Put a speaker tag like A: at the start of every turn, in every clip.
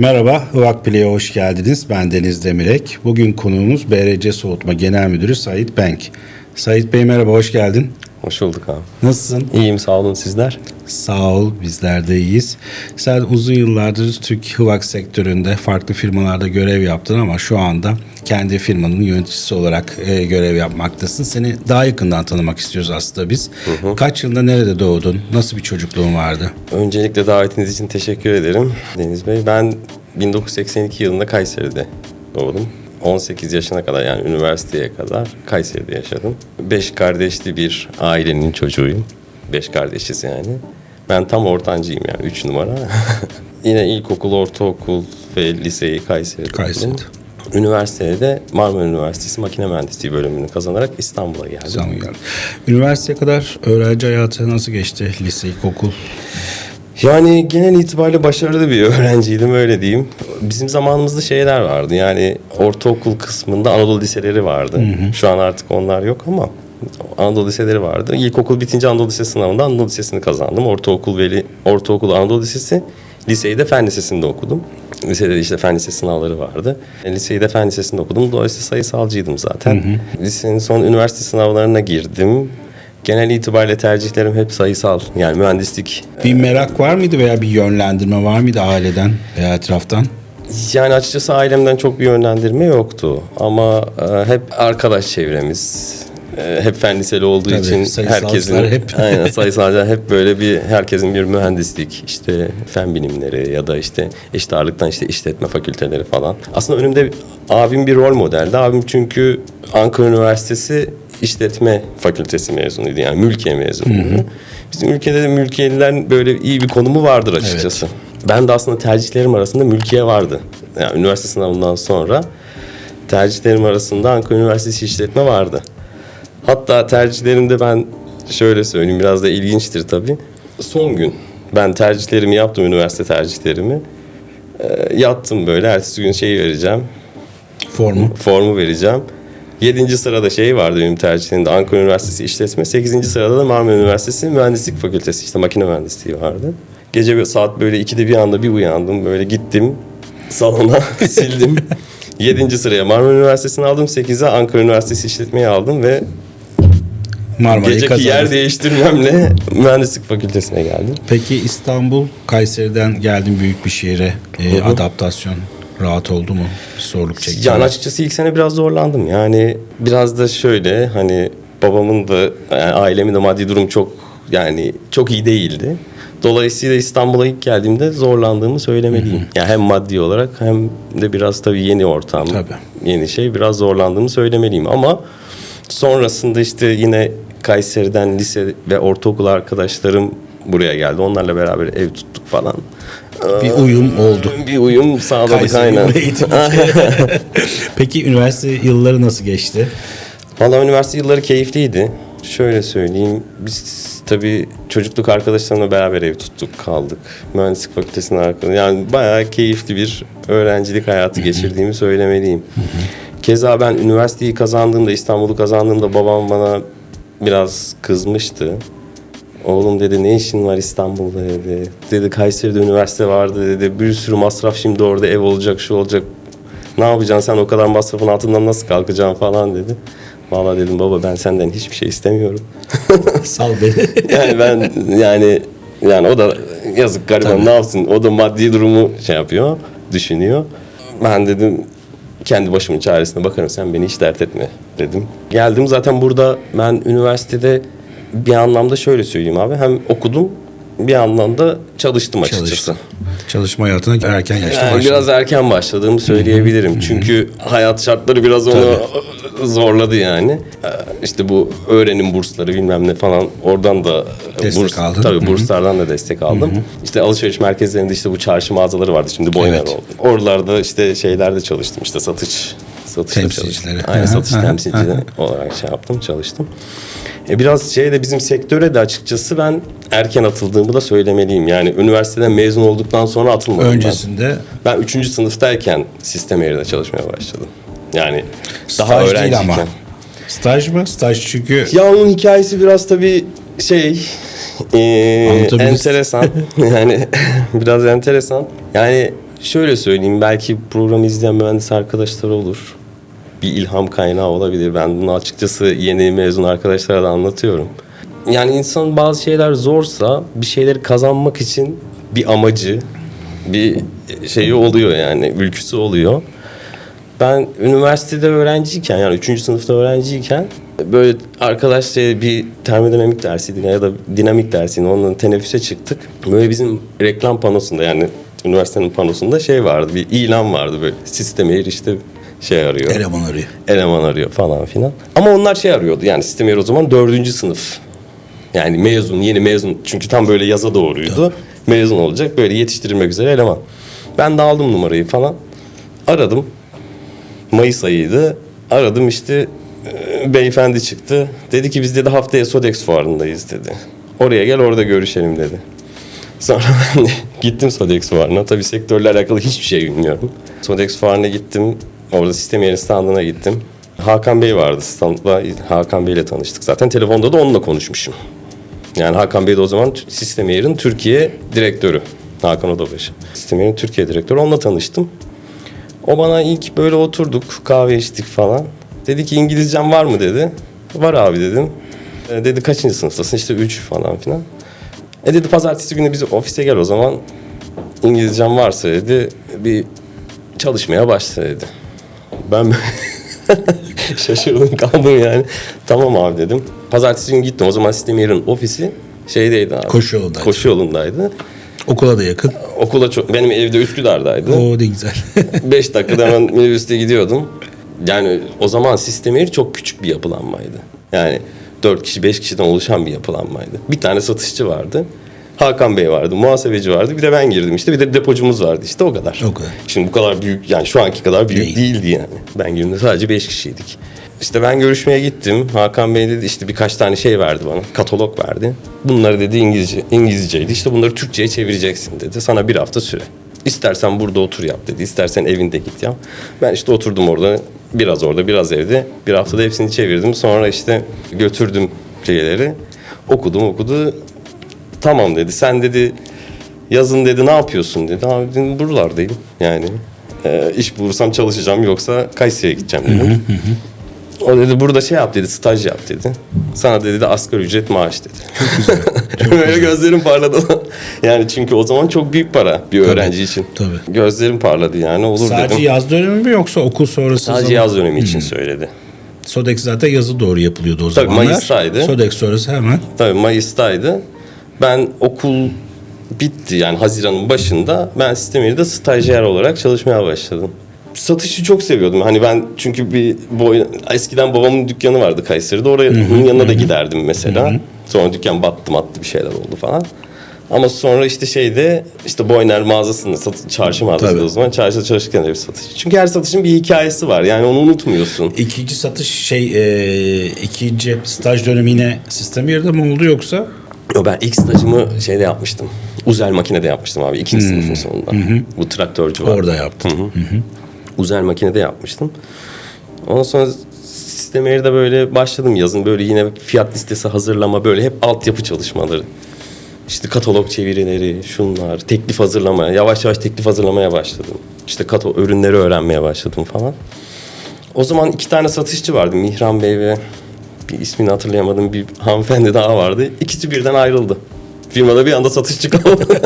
A: Merhaba, Ivak Play'e hoş geldiniz. Ben Deniz Demirek. Bugün konuğumuz BRC Soğutma Genel Müdürü Sait Benk. Sait Bey merhaba, hoş geldin.
B: Hoş bulduk abi.
A: Nasılsın?
B: İyiyim, sağ olun, sizler.
A: Sağ ol, bizler de iyiyiz. Sen uzun yıllardır Türk hıvak sektöründe farklı firmalarda görev yaptın ama şu anda kendi firmanın yöneticisi olarak görev yapmaktasın. Seni daha yakından tanımak istiyoruz aslında biz. Kaç yılında nerede doğdun? Nasıl bir çocukluğun vardı?
B: Öncelikle davetiniz için teşekkür ederim Deniz Bey. Ben 1982 yılında Kayseri'de doğdum. 18 yaşına kadar, yani üniversiteye kadar Kayseri'de yaşadım. 5 kardeşli bir ailenin çocuğuyum. 5 kardeşiz yani. Ben tam ortancıyım yani, 3 numara. Yine ilkokul, ortaokul ve liseyi Kayseri'de okudum. Üniversitede de Marmara Üniversitesi Makine Mühendisliği bölümünü kazanarak İstanbul'a geldim.
A: Üniversiteye kadar öğrenci hayatı nasıl geçti? Lise, ilkokul?
B: Yani genel itibariyle başarılı bir öğrenciydim, öyle diyeyim. Bizim zamanımızda şeyler vardı, yani ortaokul kısmında Anadolu liseleri vardı. Şu an artık onlar yok ama Anadolu liseleri vardı. İlkokul bitince Anadolu Lisesi sınavında Anadolu Lisesi'ni kazandım. Ortaokul Anadolu Lisesi, liseyi de Fen Lisesi'nde okudum. Lisede işte Fen Lisesi sınavları vardı. Liseyi de Fen Lisesi'nde okudum. Dolayısıyla sayısalcıydım zaten. Lisenin son üniversite sınavlarına girdim. Genel itibariyle tercihlerim hep sayısal, yani mühendislik.
A: Bir merak var mıydı veya bir yönlendirme var mıydı aileden veya etraftan?
B: Yani açıkçası ailemden çok bir yönlendirme yoktu. Ama hep arkadaş çevremiz, hep fen liseli olduğu için herkesin aynen sayısalcılar hep böyle bir, herkesin bir mühendislik, işte fen bilimleri ya da işte eşit ağırlıktan işte işletme fakülteleri falan. Aslında önümde abim bir rol modeldi. Abim çünkü Ankara Üniversitesi İşletme Fakültesi mezunuydu, yani mülkiye mezunuydu. Bizim ülkede de mülkiyelilerin böyle iyi bir konumu vardır açıkçası. Evet. Ben de aslında tercihlerim arasında mülkiye vardı. Yani üniversite sınavından sonra tercihlerim arasında Ankara Üniversitesi İşletme vardı. Hatta tercihlerimde ben şöyle söyleyeyim, biraz da ilginçtir tabii. Son gün ben tercihlerimi yaptım, üniversite tercihlerimi. Yattım böyle, ertesi gün vereceğim. Formu vereceğim. 7. sırada vardı benim tercihimde, Ankara Üniversitesi İşletme. 8. sırada da Marmara Üniversitesi Mühendislik Fakültesi, işte makine mühendisliği vardı. Gece bir saat böyle 2'de bir anda bir uyandım, böyle gittim salona sildim. 7. sıraya Marmara Üniversitesi'ni aldım, 8'e Ankara Üniversitesi İşletmeyi aldım ve geceki yer değiştirmemle Mühendislik Fakültesine geldim.
A: Peki İstanbul, Kayseri'den geldin büyük bir şehre, adaptasyon rahat oldu mu? Zorluk çekti.
B: Yani açıkçası ilk sene biraz zorlandım. Yani biraz da şöyle, hani babamın da, yani ailemin de maddi durum çok iyi değildi. Dolayısıyla İstanbul'a ilk geldiğimde zorlandığımı söylemeliyim. Yani hem maddi olarak hem de biraz tabii yeni ortam, yeni biraz zorlandığımı söylemeliyim. Ama sonrasında işte yine Kayseri'den lise ve ortaokul arkadaşlarım buraya geldi. Onlarla beraber ev tuttuk falan.
A: Bir uyum oldu.
B: Bir uyum sağladık aynen.
A: Peki üniversite yılları nasıl geçti?
B: Vallahi üniversite yılları keyifliydi. Şöyle söyleyeyim, biz tabii çocukluk arkadaşlarımla beraber ev tuttuk, kaldık. Mühendislik Fakültesi'nin arkadaşı. Yani bayağı keyifli bir öğrencilik hayatı geçirdiğimi söylemeliyim. Keza ben üniversiteyi kazandığımda, İstanbul'u kazandığımda babam bana biraz kızmıştı. Oğlum dedi, ne işin var İstanbul'da dedi. Dedi Kayseri'de üniversite vardı dedi. Bir sürü masraf, şimdi orada ev olacak, şu olacak. Ne yapacaksın sen, o kadar masrafın altından nasıl kalkacaksın falan dedi. Vallahi dedim baba, ben senden hiçbir şey istemiyorum.
A: Sal beni.
B: yani o da yazık gariban, ne yapsın? O da maddi durumu düşünüyor. Ben dedim kendi başımın çaresine bakarım, sen beni hiç dert etme dedim. Geldim zaten burada, ben üniversitede bir anlamda şöyle söyleyeyim abi, hem okudum bir anlamda çalıştım açıkçası.
A: Çalışma hayatına erken yaşta başladım.
B: Biraz erken başladığımı söyleyebilirim. Çünkü hayat şartları biraz onu zorladı yani. İşte bu öğrenim bursları bilmem ne falan, oradan da
A: destek aldın.
B: Tabii burslardan da destek aldım. İşte alışveriş merkezlerinde işte bu çarşı mağazaları vardı. Şimdi Boyner oldu. Oralarda işte şeylerde çalıştım. İşte satış
A: temsilcileri.
B: Aynen, satış temsilcileri olarak çalıştım. Biraz de bizim sektöre de açıkçası ben erken atıldığımı da söylemeliyim. Yani üniversiteden mezun olduktan sonra atılmadım.
A: Öncesinde
B: ben 3. sınıftayken sistem yerinde çalışmaya başladım. Yani
A: staj
B: daha
A: değil
B: öğrenciyken.
A: ama. Staj mı? Staj çünkü...
B: Ya onun hikayesi biraz tabii enteresan. Yani biraz enteresan. Yani şöyle söyleyeyim, belki programı izleyen mühendis arkadaşlar olur. Bir ilham kaynağı olabilir. Ben bunu açıkçası yeni mezun arkadaşlara da anlatıyorum. Yani insanın bazı şeyler zorsa bir şeyleri kazanmak için bir amacı, bir şeyi oluyor yani, ülküsü oluyor. Ben üniversitede öğrenciyken, yani 3. sınıfta öğrenciyken böyle arkadaşlar bir termodinamik dersiydi ya da dinamik dersiydi, ondan teneffüse çıktık. Böyle bizim reklam panosunda, yani üniversitenin panosunda şey vardı, bir ilan vardı böyle, Systemair işte şey arıyor. Eleman arıyor falan filan. Ama onlar şey arıyordu yani, Systemair o zaman 4. sınıf. Yani mezun, yeni mezun, çünkü tam böyle yaza doğruydu. Mezun olacak, böyle yetiştirilmek üzere eleman. Ben de aldım numarayı falan. Aradım. Mayıs ayıydı. Aradım işte, beyefendi çıktı. Dedi ki biz dedi haftaya Sodex fuarındayız dedi. Oraya gel, orada görüşelim dedi. Sonra ben de gittim Sodex fuarına. Tabii sektörle alakalı hiçbir şey bilmiyorum. Sodex fuarına gittim. Orada Systemair'in standına gittim. Hakan Bey vardı standda. Hakan Bey ile tanıştık. Zaten telefonda da onunla konuşmuşum. Yani Hakan Bey de o zaman Systemair'in Türkiye direktörü. Hakan Odabaşı. Systemair'in Türkiye direktörü. Onunla tanıştım. O bana ilk böyle oturduk, kahve içtik falan. Dedi ki İngilizcen var mı dedi. Var abi dedim. Dedi kaçıncı sınıftasın? İşte 3 falan filan. Dedi pazartesi günü bizi ofise gel o zaman. İngilizcen varsa dedi bir çalışmaya başla dedi. Ben şaşırdım kaldım yani. Tamam abi dedim. Pazartesi günü gittim. O zaman Systemair'in ofisi şeydeydi abi. Koşu yolundaydı.
A: Okula da yakın.
B: Okula çok. Benim evde Üsküdar'daydı.
A: O ne güzel.
B: 5 dakikada hemen minibüste gidiyordum. Yani o zaman Systemair çok küçük bir yapılanmaydı. Yani 4 kişi 5 kişiden oluşan bir yapılanmaydı. Bir tane satışçı vardı. Hakan Bey vardı, muhasebeci vardı. Bir de ben girdim işte. Bir de depocumuz vardı işte, o kadar.
A: O kadar.
B: Şimdi bu kadar büyük, yani şu anki kadar büyük değildi yani. Ben girdiğimde sadece 5 kişiydik. İşte ben görüşmeye gittim. Hakan Bey dedi işte birkaç tane şey verdi bana. Katalog verdi. Bunları dedi İngilizceydi. İşte bunları Türkçe'ye çevireceksin dedi. Sana 1 hafta süre. İstersen burada otur yap dedi. İstersen evinde git yap. Ben işte oturdum orada. Biraz orada, biraz evde. 1 haftada hepsini çevirdim. Sonra işte götürdüm şeyleri. Okudu. Tamam dedi. Sen dedi yazın dedi ne yapıyorsun dedi. Abi dedim buralardayım yani. İş bulursam çalışacağım, yoksa Kayseri'ye gideceğim dedim. O dedi burada şey yap dedi, staj yap dedi. Sana dedi de asgari ücret maaş dedi.
A: Çok güzel.
B: Böyle gözlerim parladı. Yani çünkü o zaman çok büyük para bir öğrenci için.
A: Tabii.
B: Gözlerim parladı yani, olur
A: Sadece
B: dedim.
A: Sadece yaz dönemi mi yoksa okul sonrası?
B: Sadece yaz dönemi için söyledi.
A: Sodex zaten yazı doğru yapılıyordu o
B: zamanlar.
A: zamanlar.
B: Mayıs'taydı.
A: Sodex sonrası hemen.
B: Tabii Mayıs'taydı. Ben okul bitti yani Haziran'ın başında ben Systemair'de stajyer olarak çalışmaya başladım. Satışı çok seviyordum. Hani ben çünkü eskiden babamın dükkanı vardı Kayseri'de. Onun yanına da giderdim mesela. Sonra dükkan battı bir şeyler oldu falan. Ama sonra işte işte Boyner mağazasında, çarşı mağazası o zaman. Çarşıda çalışırken de bir satış. Çünkü her satışın bir hikayesi var. Yani onu unutmuyorsun.
A: İkinci satış ikinci staj dönemi yine Systemair'de mi oldu yoksa?
B: Yo, ben ilk stajımı yapmıştım. Uzel makinede yapmıştım abi. 2. sınıfın sonunda. Bu traktörcü var.
A: Orada yaptım.
B: Uzel makinede yapmıştım. Ondan sonra Systemair'de böyle başladım yazın. Böyle yine fiyat listesi hazırlama, böyle hep altyapı çalışmaları. İşte katalog çevirileri, şunlar, teklif hazırlamaya, yavaş yavaş teklif hazırlamaya başladım. İşte ürünleri öğrenmeye başladım falan. O zaman 2 tane satışçı vardı. Mihran Bey ve bir ismini hatırlayamadığım bir hanımefendi daha vardı. İkisi birden ayrıldı. Firmada bir anda satışçı kaldı.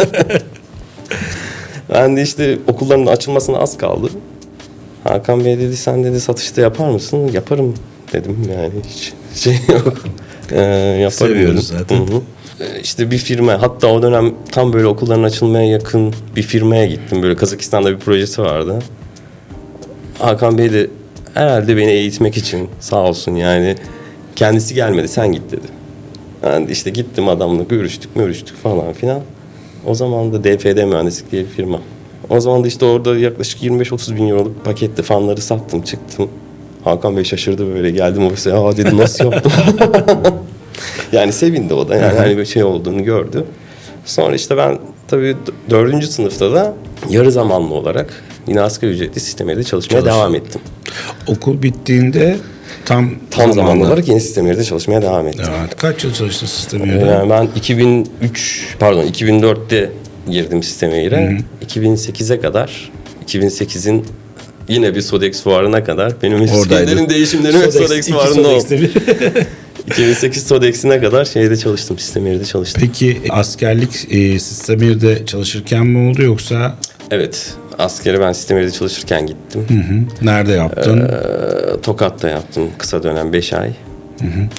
B: Ben de işte okulların açılmasına az kaldı. Hakan Bey dedi sen dedi satışta yapar mısın? Yaparım dedim yani, hiç şey yok. Yaparım.
A: Seviyoruz zaten.
B: Hı-hı. İşte bir firma, hatta o dönem tam böyle okulların açılmaya yakın bir firmaya gittim. Böyle Kazakistan'da bir projesi vardı. Hakan Bey de herhalde beni eğitmek için sağ olsun yani, kendisi gelmedi, sen git dedi. Yani işte gittim adamla görüştük falan filan. O zaman da DFD Mühendislik diye bir firma. O zaman da işte orada yaklaşık 25-30 bin euroluk paketli fanları sattım, çıktım. Hakan Bey şaşırdı böyle, geldim ofise, ya dedi nasıl yaptın? Yani sevindi o da, yani hani bir şey olduğunu gördü. Sonra işte ben tabii 4. sınıfta da yarı zamanlı olarak yine asgari ücretli Systemair'de çalışmaya devam ettim.
A: Okul bittiğinde tam
B: zamanlı olarak yeni Systemair'de çalışmaya devam ettim.
A: Evet. Kaç yıl çalıştın Systemair'de?
B: Yani ben 2004'te girdim Sistemeyir'e. 2008'e kadar, 2008'in yine bir Sodex fuarına kadar benim ilişkilerim, değişimlerim hep Sodex fuarında oldu. 2008 Sodex'ine kadar şeyde çalıştım, Sistemeyir'de çalıştım.
A: Peki askerlik Sistemeyir'de çalışırken mi oldu yoksa?
B: Evet, askere ben Sistemeyir'de çalışırken gittim.
A: Nerede yaptın?
B: Tokat'ta yaptım kısa dönem 5 ay.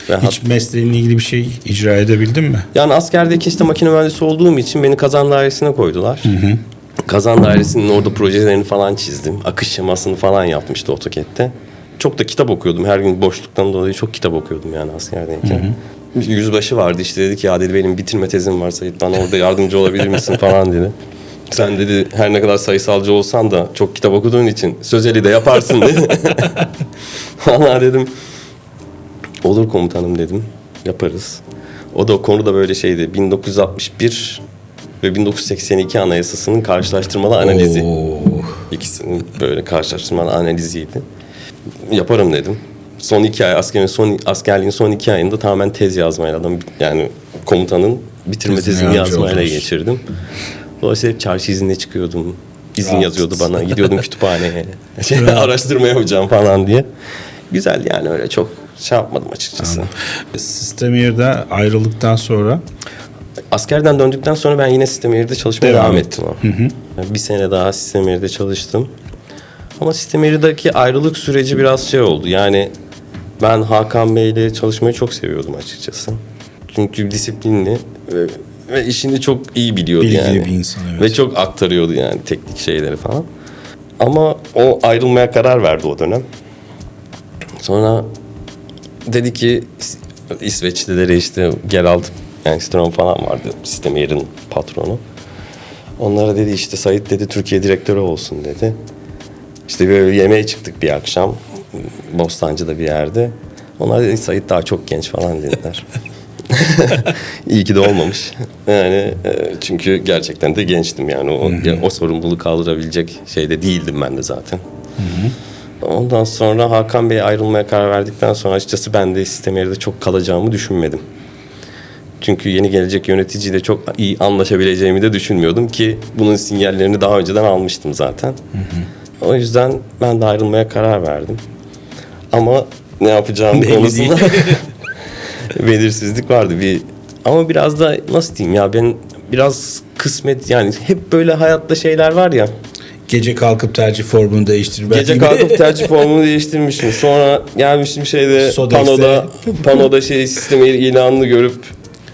A: Ve hiç mesleğinle ilgili bir şey icra edebildin mi?
B: Yani askerdeki işte makine mühendisi olduğum için beni kazan dairesine koydular. Kazan dairesinin orada projelerini falan çizdim. Akış şemasını falan yapmıştı AutoCAD'te. Çok da kitap okuyordum. Her gün boşluktan dolayı çok kitap okuyordum yani askerdeyken. Bir yüzbaşı vardı işte, dedi ki ya dedi benim bitirme tezim var Sait, bana orada yardımcı olabilir misin falan dedi. Sen dedi her ne kadar sayısalcı olsan da çok kitap okuduğun için sözeli de yaparsın dedi. Valla dedim olur komutanım dedim, yaparız. O da o konuda böyle şeydi, 1961 ve 1982 anayasasının karşılaştırmalı analizi. İkisinin böyle karşılaştırmalı analiziydi. Yaparım dedim. Son 2 ay askerliğin son 2 ayında tamamen tez yazmayla, yani komutanın bitirme tezini yazmayla geçirdim. Dolayısıyla hep çarşı izinine çıkıyordum. İzin yazıyordu bana. Gidiyordum kütüphaneye. Araştırma yapacağım falan diye. Güzel yani, öyle çok şey yapmadım açıkçası.
A: Sistemeyir'de ayrıldıktan sonra?
B: Askerden döndükten sonra ben yine Sistemeyir'de çalışmaya devam ettim. Bir sene daha Sistemeyir'de çalıştım. Ama Sistemeyir'deki ayrılık süreci biraz şey oldu. Yani ben Hakan Bey'le çalışmayı çok seviyordum açıkçası. Çünkü disiplinli ve işini çok iyi biliyordu.
A: Bilgili
B: yani.
A: Bir insan, evet.
B: Ve çok aktarıyordu yani teknik şeyleri falan. Ama o ayrılmaya karar verdi o dönem. Sonra dedi ki İsveçlilere işte Gerald Engström falan vardı, Sistemeyir'in patronu. Onlara dedi işte Sait dedi Türkiye direktörü olsun dedi. İşte böyle yemeğe çıktık bir akşam. Bostancı'da bir yerde. Onlar dedi Sait daha çok genç falan dediler. İyi ki de olmamış. Yani çünkü gerçekten de gençtim yani. O sorumluluğu kaldırabilecek şeyde değildim ben de zaten. Ondan sonra Hakan Bey ayrılmaya karar verdikten sonra açıkçası ben de Sistemeyir'de çok kalacağımı düşünmedim. Çünkü yeni gelecek yöneticiyle çok iyi anlaşabileceğimi de düşünmüyordum ki bunun sinyallerini daha önceden almıştım zaten. O yüzden ben de ayrılmaya karar verdim. Ama ne yapacağım konusunda belirsizlik vardı. Ama biraz da nasıl diyeyim ya, ben biraz kısmet yani, hep böyle hayatta şeyler var ya.
A: Gece kalkıp tercih formunu değiştirmek.
B: Gece kalkıp tercih formunu değiştirmişim. Sonra gelmişim şeyde panoda Sistemeyir ilanını görüp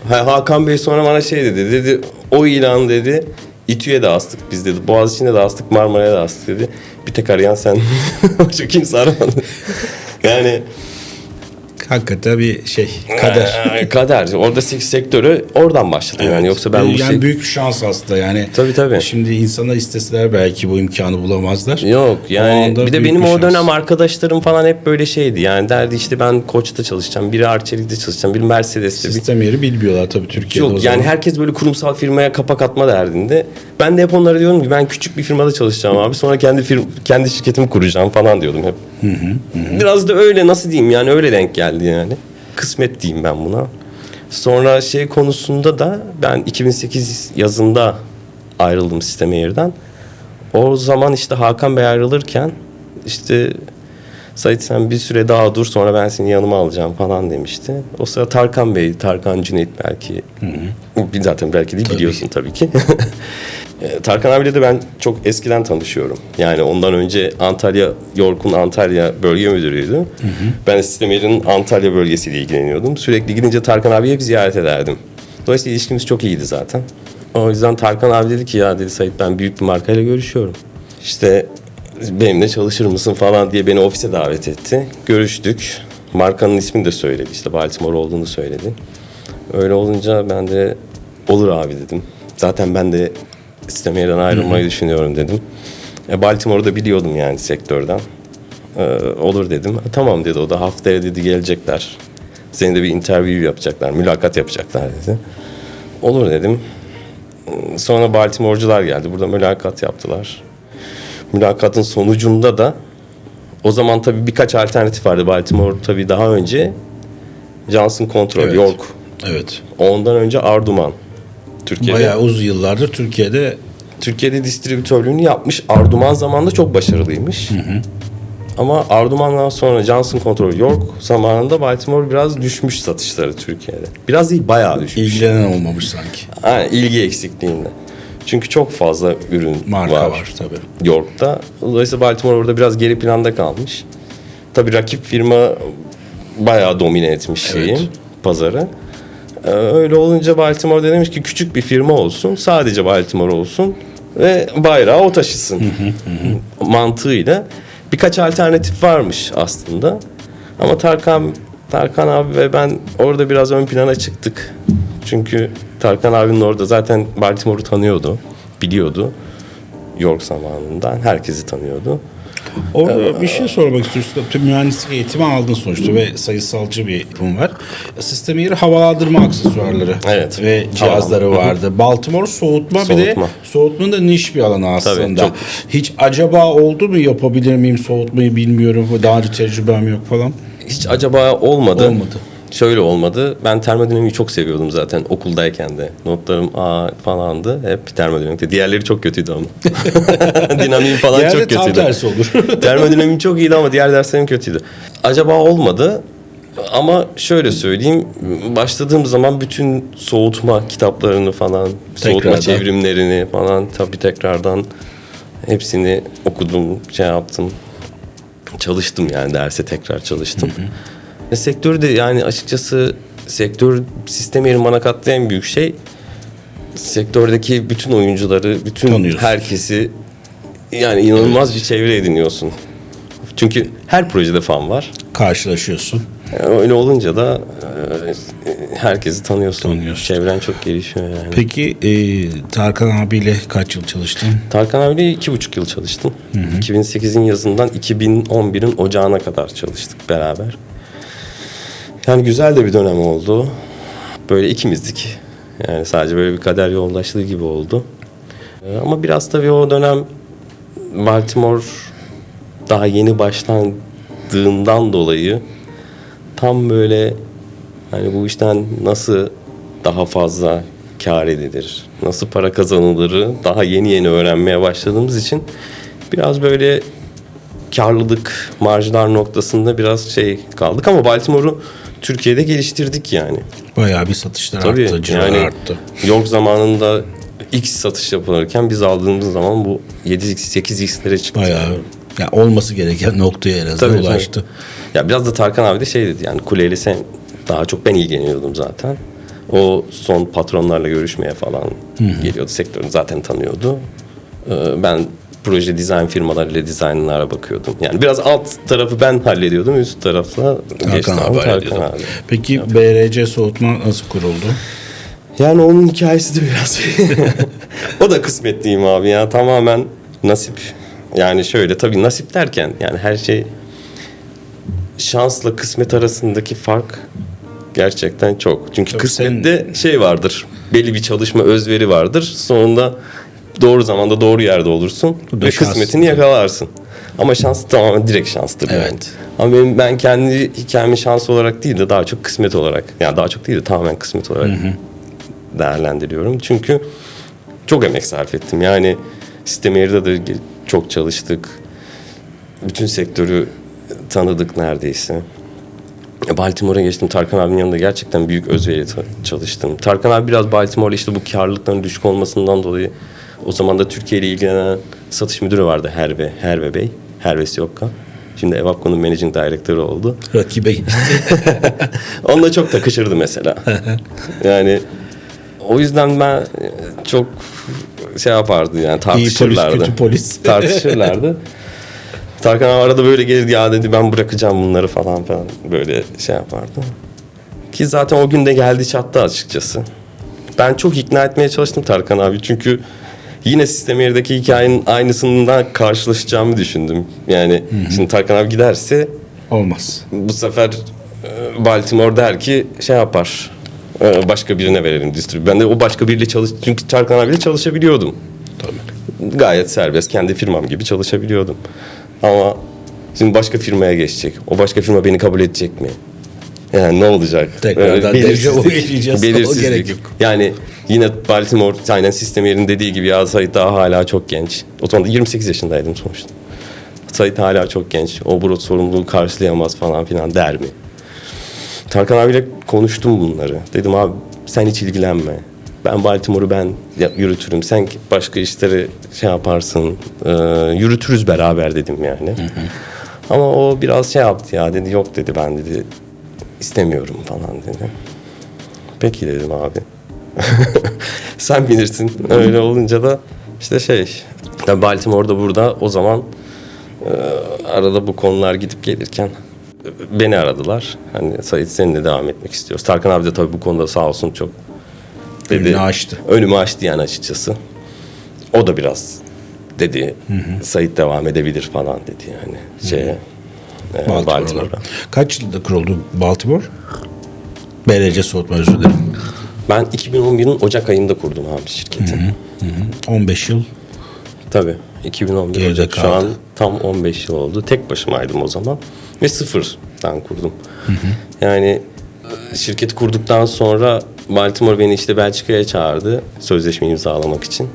B: Hakan Bey sonra bana şey dedi o ilan dedi İTÜ'ye de astık biz dedi. Boğaziçi'ne de astık, Marmara'ya da astık dedi. Bir tek arayan sen. Başka kimse aramadı. Yani
A: hakikaten bir şey, kader.
B: Kader. Orada sektörü oradan başladım yani. Yoksa ben
A: yani büyük bir şans aslında yani.
B: Tabii.
A: Şimdi insanlar isteseler belki bu imkanı bulamazlar.
B: Yok yani bir de benim o dönem arkadaşlarım falan hep böyle şeydi. Yani derdi işte ben Koç'ta çalışacağım, biri Arçelik'te çalışacağım, biri Mercedes'te.
A: Sistemleri bilmiyorlar tabii Türkiye'de.
B: Yok yani herkes böyle kurumsal firmaya kapak atma derdinde. Ben de hep onlara diyorum ki ben küçük bir firmada çalışacağım abi. Sonra kendi şirketimi kuracağım falan diyordum hep. Biraz da öyle, nasıl diyeyim yani, öyle denk geldi yani. Kısmet diyeyim ben buna. Sonra şey konusunda da ben 2008 yazında ayrıldım Sistemeyir'den. O zaman işte Hakan Bey ayrılırken işte Sait sen bir süre daha dur sonra ben seni yanıma alacağım falan demişti. O sıra Tarkan Cüneyt belki. Zaten belki değil, biliyorsun tabii ki. Tarkan abiyle de ben çok eskiden tanışıyorum. Yani ondan önce York'un Antalya bölge müdürüydü. Ben Sistemeyir'in Antalya bölgesiyle ilgileniyordum. Sürekli gidince Tarkan abiyi hep ziyaret ederdim. Dolayısıyla ilişkimiz çok iyiydi zaten. O yüzden Tarkan abi dedi ki ya dedi Sait ben büyük bir markayla görüşüyorum. İşte benimle çalışır mısın falan diye beni ofise davet etti. Görüştük. Markanın ismini de söyledi. İşte Baltimore olduğunu söyledi. Öyle olunca ben de olur abi dedim. Zaten ben de Sistemeyir'den ayrılmayı düşünüyorum dedim. Baltimore'u da biliyordum yani sektörden. Olur dedim. Tamam dedi o da, haftaya dedi gelecekler. Senin de bir interview yapacaklar, mülakat yapacaklar dedi. Olur dedim. Sonra Baltimore'cular geldi. Burada mülakat yaptılar. Mülakatın sonucunda da o zaman tabii birkaç alternatif vardı. Baltimore tabii daha önce Johnson Control,
A: evet.
B: York.
A: Evet.
B: Ondan önce Arduman. Türkiye'de.
A: Bayağı uzun yıllardır
B: Türkiye'de distribütörlüğünü yapmış. Arduman zamanında çok başarılıymış. Ama Arduman'dan sonra Johnson Control York zamanında Baltimore biraz düşmüş satışları Türkiye'de. Biraz değil, bayağı düşmüş.
A: ilgilenen olmamış sanki.
B: Yani ilgi eksikliğinde. Çünkü çok fazla ürün
A: Marka var tabii.
B: York'ta. Dolayısıyla Baltimore orada biraz geri planda kalmış. Tabii rakip firma bayağı domine etmiş pazarı. Öyle olunca Baltimore demiş ki küçük bir firma olsun, sadece Baltimore olsun ve bayrağı o taşısın mantığıyla. Birkaç alternatif varmış aslında. Ama Tarkan abi ve ben orada biraz ön plana çıktık. Çünkü Tarkan abinin orada zaten Baltimore'u tanıyordu, biliyordu. York zamanından herkesi tanıyordu.
A: Orada bir şey sormak istiyorsun. Tüm mühendislik eğitimi aldın sonuçta ve sayısalcı bir yapım var. Sistem yeri havalandırma aksesuarları ve cihazları vardı. Baltimore soğutma, bir de soğutmanın da niş bir alanı aslında. Tabii, hiç acaba oldu mu, yapabilir miyim soğutmayı bilmiyorum, daha önce tecrübem yok falan.
B: Hiç acaba olmadı. Şöyle olmadı. Ben termodinamiği çok seviyordum zaten okuldayken de. Notlarım A falandı. Hep termodinamikte. Diğerleri çok kötüydü ama. Dinamiğim falan çok kötüydü.
A: Tam tersi olur.
B: Termodinamiğim çok iyiydi ama diğer derslerim kötüydü. Acaba olmadı. Ama şöyle söyleyeyim. Başladığım zaman bütün soğutma kitaplarını falan, soğutma çevrimlerini falan tabii tekrardan hepsini okudum, yaptım. Çalıştım yani, derse tekrar çalıştım. Sektörü de yani açıkçası sistem yeri bana kattığı en büyük şey sektördeki bütün oyuncuları, bütün herkesi yani inanılmaz bir çevre ediniyorsun. Çünkü her projede fan var.
A: Karşılaşıyorsun.
B: Öyle olunca da herkesi tanıyorsun. Çevren çok gelişiyor yani.
A: Peki Tarkan abiyle kaç yıl çalıştın?
B: Tarkan abiyle 2,5 yıl çalıştım. 2008'in yazından 2011'in ocağına kadar çalıştık beraber. Yani güzel de bir dönem oldu. Böyle ikimizdik. Yani sadece böyle bir kader yoldaşlığı gibi oldu. Ama biraz tabii o dönem Baltimore daha yeni başlandığından dolayı tam böyle hani bu işten nasıl daha fazla kâr edilir, nasıl para kazanılırı daha yeni öğrenmeye başladığımız için biraz böyle karlılık, marjlar noktasında biraz kaldık ama Baltimore'u Türkiye'de geliştirdik yani.
A: Bayağı bir satışlar arttı, cirolar arttı.
B: York zamanında X satış yapılırken biz aldığımız zaman bu 7X, 8X'lere çıktı.
A: Bayağı yani olması gereken noktaya en azından ulaştı.
B: Tabii. Ya biraz da Tarkan abi de dedi yani Kule'yle daha çok ben ilgileniyordum zaten. O son patronlarla görüşmeye falan geliyordu. Sektörünü zaten tanıyordu. Ben proje dizayn firmalarıyla dizaynlara bakıyordum. Yani biraz alt tarafı ben hallediyordum. Üst tarafla
A: Tarkan abi. Peki BRC Soğutma nasıl kuruldu?
B: Yani onun hikayesi de biraz o da kısmet diyeyim abi ya. Tamamen nasip. Yani şöyle tabii nasip derken yani her şey şansla kısmet arasındaki fark gerçekten çok. Çünkü tabii kısmette vardır. Belli bir çalışma özveri vardır. Sonunda doğru zamanda doğru yerde olursun ve kısmetini yakalarsın. Ama şans tamamen direkt şanstır yani. Ama ben kendi hikayemi şans olarak değil de daha çok kısmet olarak, yani daha çok değil de tamamen kısmet olarak değerlendiriyorum. Çünkü çok emek sarf ettim. Yani sistem yerinde de çok çalıştık. Bütün sektörü tanıdık neredeyse. Baltimore'a geçtim. Tarkan abinin yanında gerçekten büyük özveriyle çalıştım. Tarkan abi biraz Baltimore'da işte bu karlılıkların düşük olmasından dolayı o zaman da Türkiye ile ilgilenen satış müdürü vardı Herve Bey. Herve Siyokka. Şimdi Evapco'nun managing director'ı oldu.
A: Rakibe geçti.
B: Onunla çok takışırdı mesela. Yani o yüzden ben çok yapardı yani tartışırlardı.
A: İyi polis, kötü polis.
B: Tartışırlardı. Tarkan arada böyle gelirdi ya dedi ben bırakacağım bunları falan böyle yapardı. Ki zaten o gün de geldi çattı açıkçası. Ben çok ikna etmeye çalıştım Tarkan abi çünkü yine sistem yerdeki hikayenin aynısından karşılaşacağımı düşündüm. Yani şimdi Tarkan abi giderse
A: olmaz.
B: Bu sefer Baltimore der ki yapar. Başka birine verelim distribütör. Ben de o başka biriyle çünkü Tarkan abiyle çalışabiliyordum. Tabii. Gayet serbest kendi firmam gibi çalışabiliyordum. Ama şimdi başka firmaya geçecek. O başka firma beni kabul edecek mi? Yani ne olacak?
A: Tekrardan dejavu yaşayacağız. O gerek yok.
B: Yani yine Baltimore aynen sistem yerinin dediği gibi ya Sait daha hala çok genç. O zaman da 28 yaşındaydım sonuçta. Sait hala çok genç. O bu sorumluluğu karşılayamaz falan filan der mi? Tarkan abiyle konuştum bunları. Dedim abi sen hiç ilgilenme. Ben Baltimore'u yürütürüm. Sen başka işleri şey yaparsın. Yürütürüz beraber dedim yani. Ama o biraz şey yaptı ya dedi. Yok dedi ben dedi istemiyorum falan dedi. Peki dedim abi. Sen bilirsin. Öyle olunca da işte Baltimore'da burada o zaman arada bu konular gidip gelirken beni aradılar. Hani Sait seninle devam etmek istiyoruz. Tarkan abi de tabii bu konuda sağ olsun çok dedi. Önümü açtı yani açıkçası. O da biraz dedi. Sait devam edebilir falan dedi yani. Baltimore'da.
A: Kaç yılında kuruldu Baltimore? BRC Soğutma, özür dilerim.
B: Ben 2011'in Ocak ayında kurdum abi şirketi.
A: 15 yıl.
B: Tabii. 2011 Ocak. Şu an tam 15 yıl oldu. Tek başımaydım o zaman. Ve sıfırdan kurdum. Yani şirketi kurduktan sonra Baltimore beni işte Belçika'ya çağırdı. Sözleşme imzalamak için.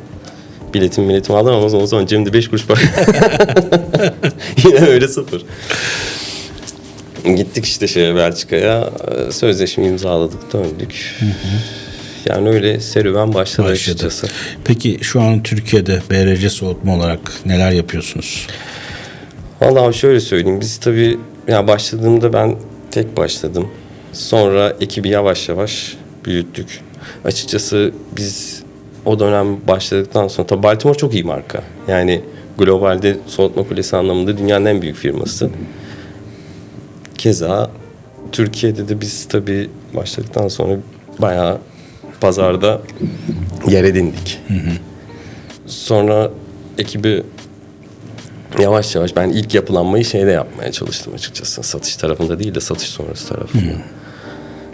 B: Biletimi aldım ama o zaman cebimde 5 kuruş para. Yine öyle sıfır. Gittik işte Belçika'ya. Sözleşme imzaladık, döndük. Yani öyle serüven başladı açıkçası.
A: Peki şu an Türkiye'de BRC Soğutma olarak neler yapıyorsunuz?
B: Vallahi şöyle söyleyeyim. Biz tabii başladığımda ben tek başladım. Sonra ekibi yavaş yavaş büyüttük. Açıkçası biz o dönem başladıktan sonra tabii Baltimore çok iyi marka. Yani globalde soğutma kulesi anlamında dünyanın en büyük firması. Keza Türkiye'de de biz tabii başladıktan sonra bayağı pazarda yer edindik. Sonra ekibi yavaş yavaş ben ilk yapılanmayı yapmaya çalıştım açıkçası. Satış tarafında değil de satış sonrası tarafında.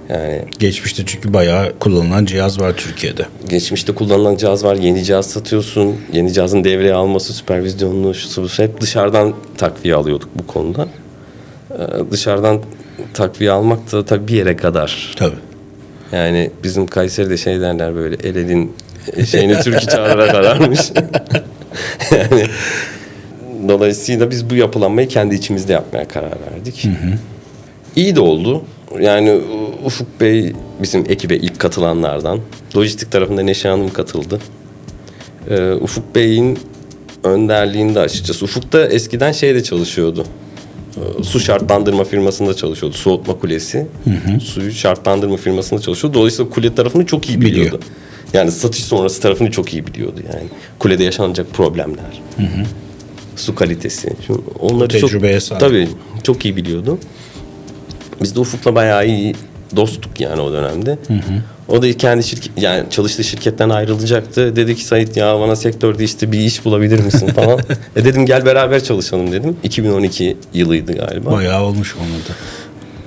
B: Yani
A: geçmişte çünkü bayağı kullanılan cihaz var Türkiye'de.
B: Geçmişte kullanılan cihaz var. Yeni cihaz satıyorsun. Yeni cihazın devreye alması, süpervizyonlu, hep dışarıdan takviye alıyorduk bu konuda. Dışarıdan takviye almak da tabii bir yere kadar.
A: Tabii.
B: Yani bizim Kayseri'de derler böyle el elin türkü çağıra kadarmış. Yani dolayısıyla biz bu yapılanmayı kendi içimizde yapmaya karar verdik. İyi de oldu. Yani Ufuk Bey bizim ekibe ilk katılanlardan. Lojistik tarafında Neşe Hanım katıldı. Ufuk Bey'in önderliğinde açıkçası. Ufuk da eskiden çalışıyordu. Su şartlandırma firmasında çalışıyordu. Soğutma kulesi. Suyu şartlandırma firmasında çalışıyordu. Dolayısıyla kule tarafını çok iyi biliyordu. Yani satış sonrası tarafını çok iyi biliyordu yani. Kulede yaşanacak problemler. Su kalitesi. Onları
A: tecrübeye sahip.
B: Tabii çok iyi biliyordu. Biz de Ufuk'la bayağı iyi dosttuk yani o dönemde. O da kendi çalıştığı şirketten ayrılacaktı. Dedi ki Sait ya bana sektörde işte bir iş bulabilir misin falan. Dedim gel beraber çalışalım dedim. 2012 yılıydı galiba.
A: Bayağı olmuş onu da.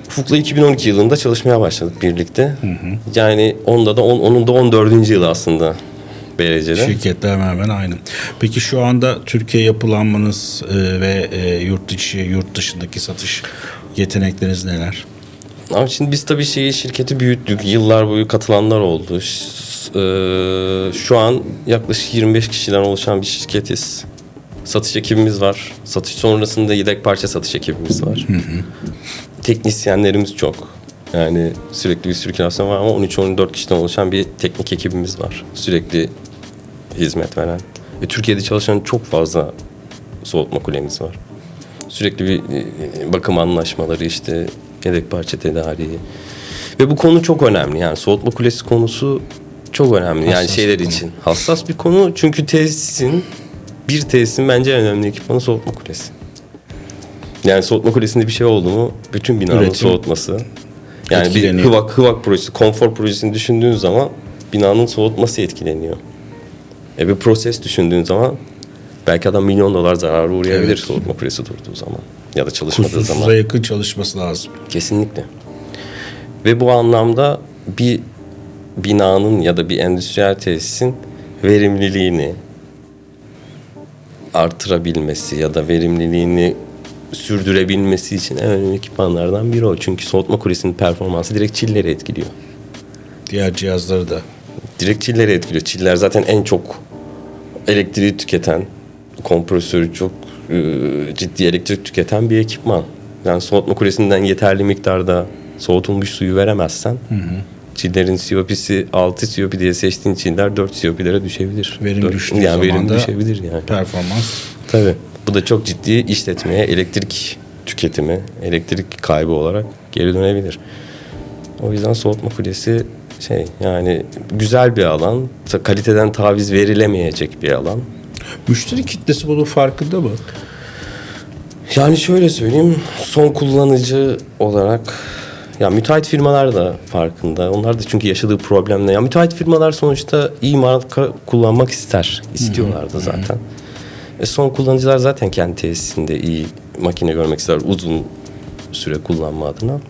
B: Ufuk'la 2012 yılında çalışmaya başladık birlikte. Yani onun da 14. yılı aslında BRC'de.
A: Şirketler hemen aynı. Peki şu anda Türkiye yapılanmanız ve yurt içi, yurt dışındaki satış yetenekleriniz neler?
B: Abi şimdi biz tabii şirketi büyüttük. Yıllar boyu katılanlar oldu. Şu an yaklaşık 25 kişiden oluşan bir şirketiz. Satış ekibimiz var. Satış sonrasında yedek parça satış ekibimiz var. Teknisyenlerimiz çok. Yani sürekli bir sirkülasyon var ama 13-14 kişiden oluşan bir teknik ekibimiz var. Sürekli hizmet veren. Türkiye'de çalışan çok fazla soğutma kulemiz var. Sürekli bir bakım anlaşmaları yedek parça tedariği. Ve bu konu çok önemli. Yani soğutma kulesi konusu çok önemli.
A: Hassas
B: yani için. Hassas bir konu çünkü bir tesisin bence en önemli ekipmanı soğutma kulesi. Yani soğutma kulesinde bir şey oldu mu bütün binanın soğutması. Yani bir Hıvak projesi, konfor projesini düşündüğün zaman binanın soğutması etkileniyor. Bir proses düşündüğün zaman belki adam $1 milyon zarara uğrayabilir soğutma kulesi durduğu zaman. Ya da çalışmadığı zaman.
A: Kusursuza yakın çalışması lazım.
B: Kesinlikle. Ve bu anlamda bir binanın ya da bir endüstriyel tesisin verimliliğini artırabilmesi ya da verimliliğini sürdürebilmesi için en önemli ekipmanlardan biri o. Çünkü soğutma kulesinin performansı direkt çilleri etkiliyor.
A: Diğer cihazları da.
B: Direkt çilleri etkiliyor. Çiller zaten en çok elektriği tüketen, kompresörü çok ciddi elektrik tüketen bir ekipman. Yani soğutma kulesinden yeterli miktarda soğutulmuş suyu veremezsen çillerin COP'si 6 COP diye seçtiğin çiller 4 COP'lere düşebilir.
A: Verim düştüğü
B: yani
A: zaman
B: verim
A: da
B: düşebilir yani.
A: Performans.
B: Tabii. Bu da çok ciddi işletmeye elektrik tüketimi, elektrik kaybı olarak geri dönebilir. O yüzden soğutma kulesi yani güzel bir alan, kaliteden taviz verilemeyecek bir alan.
A: Müşteri kitlesi bunun farkında mı?
B: Yani şöyle söyleyeyim, son kullanıcı olarak ya müteahhit firmalar da farkında. Onlar da çünkü yaşadığı problemle. Ya müteahhit firmalar sonuçta iyi marka kullanmak istiyorlar da zaten. Son kullanıcılar zaten kendi tesisinde iyi makine görmek ister uzun süre kullanma adına.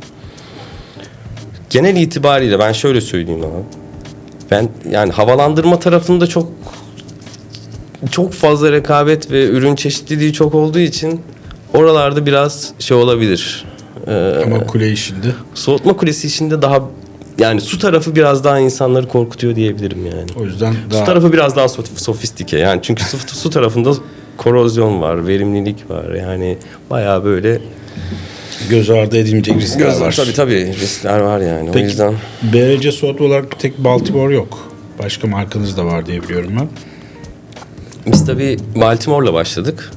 B: Genel itibariyle ben şöyle söyleyeyim ama ben yani havalandırma tarafında çok fazla rekabet ve ürün çeşitliliği çok olduğu için oralarda biraz olabilir.
A: Ama kule işinde.
B: Soğutma kulesi işinde daha yani su tarafı biraz daha insanları korkutuyor diyebilirim yani.
A: O yüzden
B: su tarafı biraz daha sofistike yani çünkü su tarafında korozyon var, verimlilik var yani bayağı böyle
A: göz ardı edilmeyecek riskler var.
B: Tabii riskler var yani.
A: Peki,
B: o yüzden.
A: BRC Soğut olarak tek Baltimore yok. Başka markanız da var diye biliyorum ben.
B: Biz tabii Baltimore'la başladık.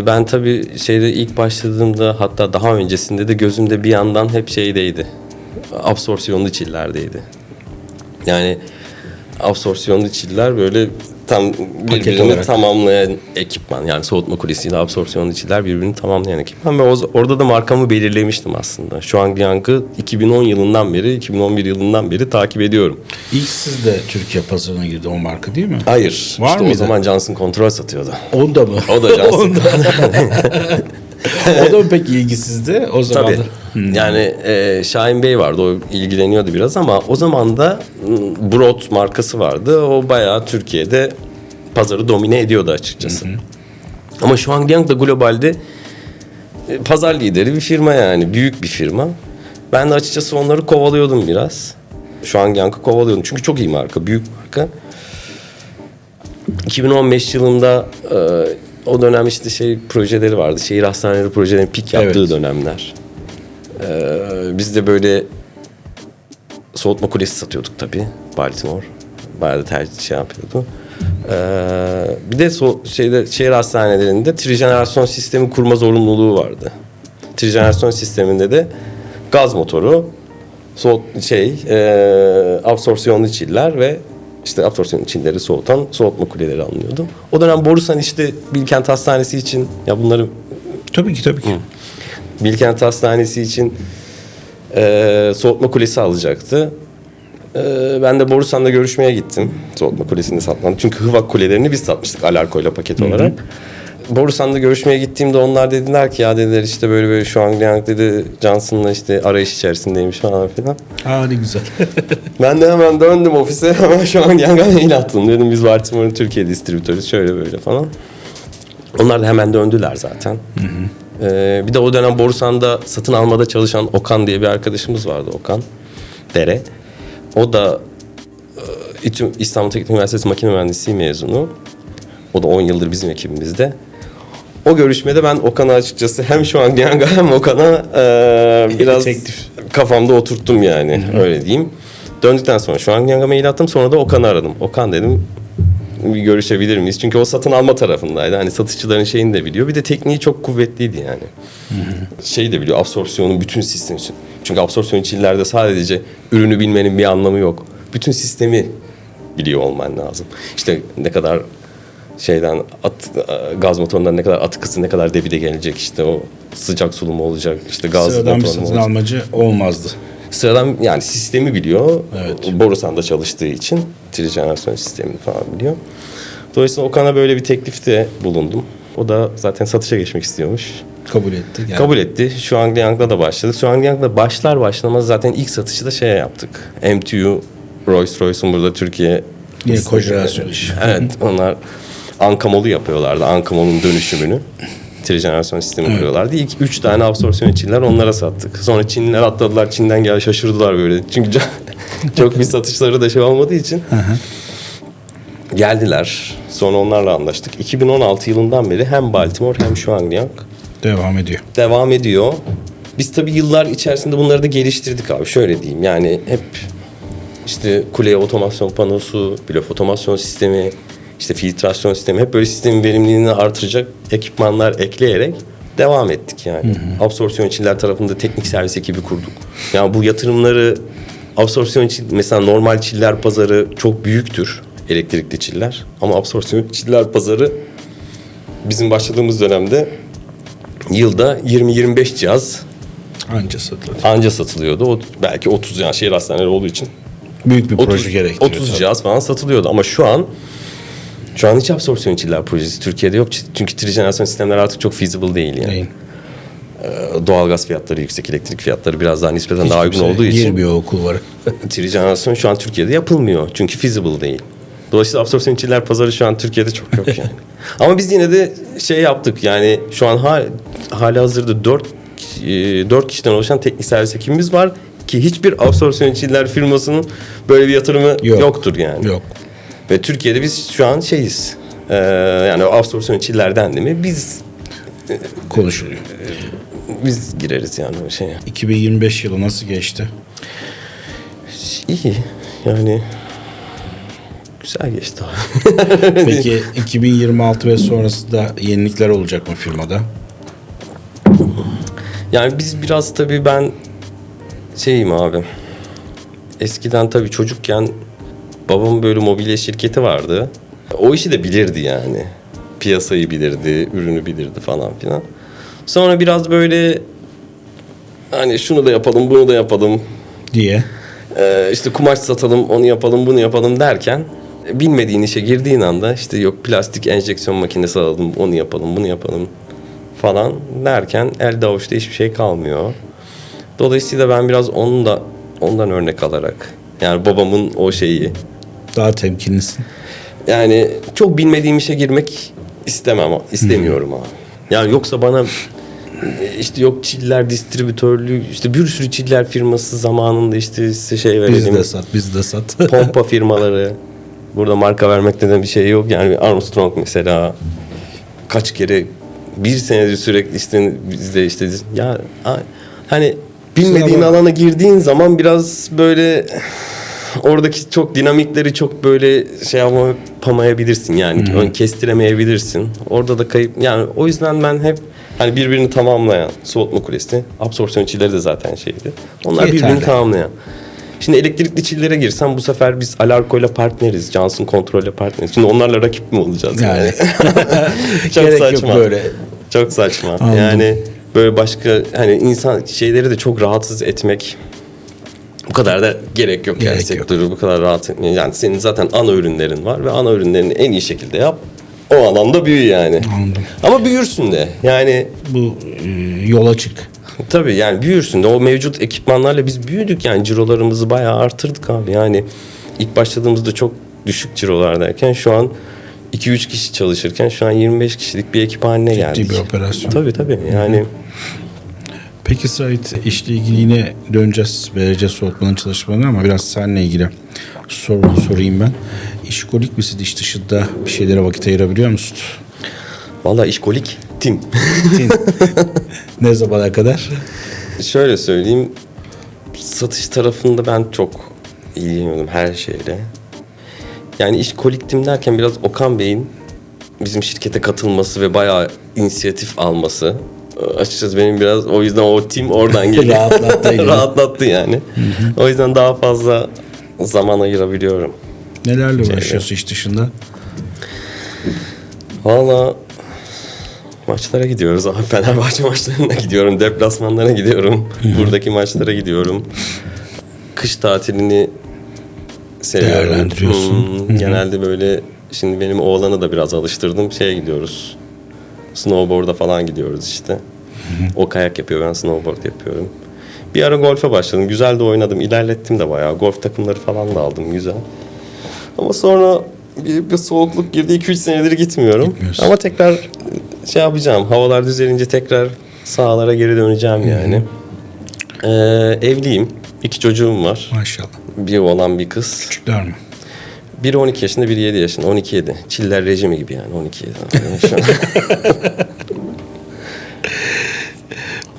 B: Ben tabii ilk başladığımda hatta daha öncesinde de gözümde bir yandan hep absorsiyonlu çillerdeydi. Yani absorsiyonlu çiller böyle tam birbirini tamamlayan ekipman. Yani soğutma kulesiyle absorsiyonlu çiller birbirini tamamlayan ekipman. Ve orada da markamı belirlemiştim aslında. Shuangliang'ı 2010 yılından beri, 2011 yılından beri takip ediyorum.
A: İlk siz de Türkiye pazarına girdi o marka değil mi?
B: Hayır.
A: Var mıydı?
B: O zaman Johnson Control satıyordu.
A: Onda mı?
B: O da Johnson.
A: O da mı pek ilgisizdi o zaman?
B: Tabii. Yani Şahin Bey vardı. O ilgileniyordu biraz ama o zaman da Broad markası vardı. O bayağı Türkiye'de pazarı domine ediyordu açıkçası. Ama Shuangliang da globalde pazar lideri bir firma yani. Büyük bir firma. Ben de açıkçası onları kovalıyordum biraz. Shuangliang'ı kovalıyordum. Çünkü çok iyi marka. Büyük marka. 2015 yılında o dönem projeleri vardı. Şehir hastaneleri projelerin pik yaptığı dönemler. Biz de böyle soğutma kulesi satıyorduk tabii. Baltimore. Bayağı da yapıyordu. Bir de şehir hastanelerinde trijenerasyon sistemi kurma zorunluluğu vardı. Trijenerasyon sisteminde de gaz motoru, absorsiyonlu çiller ve absorpsiyon çilleri soğutan soğutma kuleleri alınıyordu. O dönem Borusan Bilkent Hastanesi için bunları
A: Tabii ki.
B: Bilkent Hastanesi için soğutma kulesi alacaktı. Ben de Borusan'la görüşmeye gittim. Soğutma kulesini satmadım. Çünkü Hıvak kulelerini biz satmıştık Alarko'yla paket olarak. Borusan'da görüşmeye gittiğimde onlar dediler ki dediler böyle Shuangliang dedi Johnson'la arayış içerisindeymiş falan filan.
A: Ne güzel.
B: Ben de hemen döndüm ofise hemen Shuangliang'a mail attım. Dedim biz Baltimore'un Türkiye distribütörüz şöyle böyle falan. Onlar da hemen döndüler zaten. Bir de o dönem Borusan'da satın almada çalışan Okan diye bir arkadaşımız vardı. Okan Dere. O da İstanbul Teknik Üniversitesi Makine Mühendisliği mezunu. O da 10 yıldır bizim ekibimizde. O görüşmede ben Okan'a açıkçası hem Shuangliang'a hem Okan'a biraz kafamda oturttum yani. Öyle diyeyim. Döndükten sonra Shuangliang'a mail attım. Sonra da Okan'ı aradım. Okan dedim bir görüşebilir miyiz? Çünkü o satın alma tarafındaydı. Hani satışçıların şeyini de biliyor. Bir de tekniği çok kuvvetliydi yani. De biliyor absorpsiyonun bütün sistemi. Çünkü absorpsiyon çillerde sadece ürünü bilmenin bir anlamı yok. Bütün sistemi biliyor olman lazım. Ne kadar gaz motorundan ne kadar atık ısı ne kadar debide gelecek o sıcak sulumu olacak gaz
A: sıradan bir satın almacı olmazdı.
B: Sıradan yani sistemi biliyor.
A: Evet.
B: Borusan'da çalıştığı için trijenerasyon sistemini falan biliyor. Dolayısıyla Okan'a böyle bir teklifte bulundum. O da zaten satışa geçmek istiyormuş.
A: Kabul etti. Yani.
B: Kabul etti. Shuangliang'la da başladık. Shuangliang'la başlar başlamaz zaten ilk satışı da yaptık. MTU, Rolls-Royce'un burada Türkiye
A: yine kojenerasyon işi.
B: Evet onlar Ankamol'u yapıyorlardı. Ankamol'un dönüşümünü. trijenerasyon sistemi kuruyorlardı. İlk 3 tane absorpsiyon içinler onlara sattık. Sonra Çinliler atladılar. Çin'den gel şaşırdılar böyle. Çünkü çok bir satışları da şey olmadığı için. Geldiler. Sonra onlarla anlaştık. 2016 yılından beri hem Baltimore hem Shuangliang devam ediyor. Biz tabii yıllar içerisinde bunları da geliştirdik abi. Şöyle diyeyim, yani hep işte kuleye otomasyon panosu, blöf otomasyon sistemi, işte filtrasyon sistemi, hep böyle sistemin verimliliğini artıracak ekipmanlar ekleyerek devam ettik yani. Absorpsiyon çiller tarafında teknik servis ekibi kurduk. Yani bu yatırımları absorpsiyon çil, mesela normal çiller pazarı çok büyüktür, elektrikli çiller, ama absorpsiyon çiller pazarı bizim başladığımız dönemde yılda 20-25 cihaz anca satılıyordu. O belki 30, yani şehir hastaneleri olduğu için
A: büyük bir proje gerektiriyor.
B: 30 cihaz falan satılıyordu ama şu an hiç absorpsiyon çiller projesi Türkiye'de yok. Çünkü trijenerasyon sistemler artık çok feasible değil yani. Değil. Doğalgaz fiyatları yüksek, elektrik fiyatları biraz daha nispeten daha uygun olduğu için
A: girmiyor o kulvarı.
B: Trijenerasyon şu an Türkiye'de yapılmıyor. Çünkü feasible değil. Dolayısıyla absorpsiyon çiller pazarı şu an Türkiye'de çok yok yani. Ama biz yine de şey yaptık yani, şu an hali hazırda 4 kişiden oluşan teknik servis ekibimiz var ki hiçbir absorpsiyon çiller firmasının böyle bir yatırımı yoktur yani.
A: Yok.
B: Ve Türkiye'de biz şu an şeyiz. Yani absorpsiyon çillerden değil mi? Biz
A: konuşuluyor.
B: Biz gireriz yani o şeye.
A: 2025 yılı nasıl geçti?
B: İyi. Yani güzel geçti abi.
A: Peki 2026 ve sonrasında yenilikler olacak mı firmada?
B: Yani biz biraz tabii ben şeyim abi. Eskiden tabii çocukken babamın böyle mobilya şirketi vardı. O işi de bilirdi yani. Piyasayı bilirdi, ürünü bilirdi falan filan. Sonra biraz böyle hani şunu da yapalım, bunu da yapalım
A: diye.
B: İşte kumaş satalım, onu yapalım, bunu yapalım derken bilmediğin işe girdiğin anda işte yok plastik enjeksiyon makinesi alalım, onu yapalım, bunu yapalım falan derken elde avuçta hiçbir şey kalmıyor. Dolayısıyla ben biraz ondan örnek alarak, yani babamın o şeyi,
A: daha temkinlisin.
B: Yani çok bilmediğim işe girmek istemiyorum abi. Yani yoksa bana işte yok çiller distribütörlüğü, işte bir sürü çiller firması zamanında işte size şey verelim.
A: Biz de sat.
B: Pompa firmaları. Burada marka vermekte de bir şey yok. Yani Armstrong mesela kaç kere bir senedir sürekli işte bizde işte ya hani bilmediğin alana girdiğin zaman biraz böyle oradaki çok dinamikleri çok böyle şey yapamayabilirsin yani kestiremeyebilirsin. Orada da kayıp, yani o yüzden ben hep hani birbirini tamamlayan soğutma kulesi, absorpsiyon çilleri de zaten şeydi. Onlar birbirini tamamlayan. Şimdi elektrikli çillere girsem bu sefer biz Alarko partneriz, Johnson Control'le partneriz. Şimdi onlarla rakip mi olacağız yani? Çok saçma. Böyle. Çok saçma. Anladım. Yani böyle başka hani insan şeyleri de çok rahatsız etmek bu kadar da gerek yok yani sektörü bu kadar rahat etmeye. Yani senin zaten ana ürünlerin var ve ana ürünlerini en iyi şekilde yap. O alanda büyü yani.
A: Anladım.
B: Ama büyürsün de. Yani
A: bu yola çık.
B: Tabii yani büyürsün de, o mevcut ekipmanlarla biz büyüdük yani, cirolarımızı bayağı artırdık abi. Yani ilk başladığımızda çok düşük cirolardayken şu an 2-3 kişi çalışırken şu an 25 kişilik bir ekip haline geldik.
A: Ciddi bir operasyon.
B: Tabii yani.
A: Peki Sait, işle ilgili yine döneceğiz, vereceğiz soğutmanın çalışmalarına ama biraz seninle ilgili sorayım ben. İşkolik misin, iş dışında bir şeylere vakit ayırabiliyor musun?
B: Vallahi işkolik tim.
A: Ne zamana kadar?
B: Şöyle söyleyeyim, satış tarafında ben çok ilgileniyordum her şeyle. Yani işkoliktim derken biraz Okan Bey'in bizim şirkete katılması ve bayağı inisiyatif alması. Açıkçası benim biraz o yüzden o tim oradan geliyor. Rahatlattı yani. O yüzden daha fazla zaman ayırabiliyorum.
A: Nelerle uğraşıyorsun iş dışında?
B: Valla maçlara gidiyoruz abi. Fenerbahçe maçlarına gidiyorum. Deplasmanlara gidiyorum. Buradaki maçlara gidiyorum. Kış tatilini seviyorum.
A: Değerlendiriyorsun.
B: Genelde böyle, şimdi benim oğlanı da biraz alıştırdım. Şeye gidiyoruz. Snowboard'a falan gidiyoruz işte. O kayak yapıyor, ben snowboard yapıyorum. Bir ara golfe başladım. Güzel de oynadım. İlerlettim de bayağı. Golf takımları falan da aldım. Güzel. Ama sonra bir soğukluk girdi. 2-3 senedir gitmiyorum. Ama tekrar şey yapacağım. Havalar düzelince tekrar sahalara geri döneceğim yani. Evliyim. 2 çocuğum var.
A: Maşallah.
B: Bir oğlan bir kız.
A: Küçükler mi?
B: Biri 12 yaşında, biri 7 yaşında. 12-7. Çiller rejimi gibi yani 12-7. Şu an.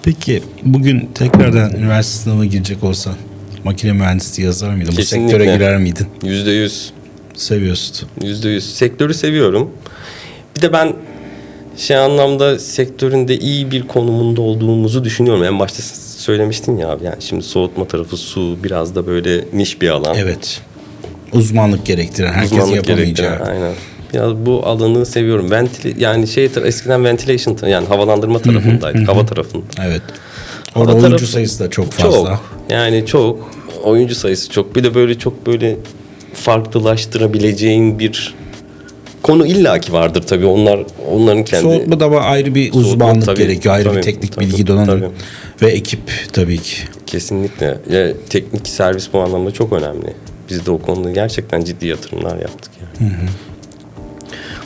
A: Peki bugün tekrardan üniversite sınavına girecek olsan makine mühendisliği yazar mıydın?
B: Kesinlikle.
A: Bu sektöre girer miydin?
B: %100.
A: Seviyorsun.
B: %100. Sektörü seviyorum. Bir de ben şey anlamda sektöründe iyi bir konumunda olduğumuzu düşünüyorum. En başta söylemiştin ya abi, yani şimdi soğutma tarafı, su biraz da böyle niş bir alan.
A: Evet. Uzmanlık gerektiren, herkesin
B: Uzmanlık
A: yapamayacağı.
B: gerektiren, aynen. Biraz bu alanı seviyorum. Yani eskiden ventilation, yani havalandırma tarafındaydık. Hava tarafında.
A: Evet. Orada
B: Hava
A: oyuncu
B: tarafı
A: sayısı da çok fazla.
B: Çok. Yani çok. Oyuncu sayısı çok. Bir de böyle çok böyle farklılaştırabileceğin bir konu illaki vardır tabii. Onların kendi...
A: Soğutmada ama ayrı bir uzmanlık
B: tabii,
A: gerekiyor. Ayrı
B: tabii,
A: bir teknik
B: tabii,
A: bilgi donanım
B: tabii.
A: ve ekip tabii ki.
B: Kesinlikle. Ya, teknik servis bu anlamda çok önemli. Biz de o konuda gerçekten ciddi yatırımlar yaptık yani.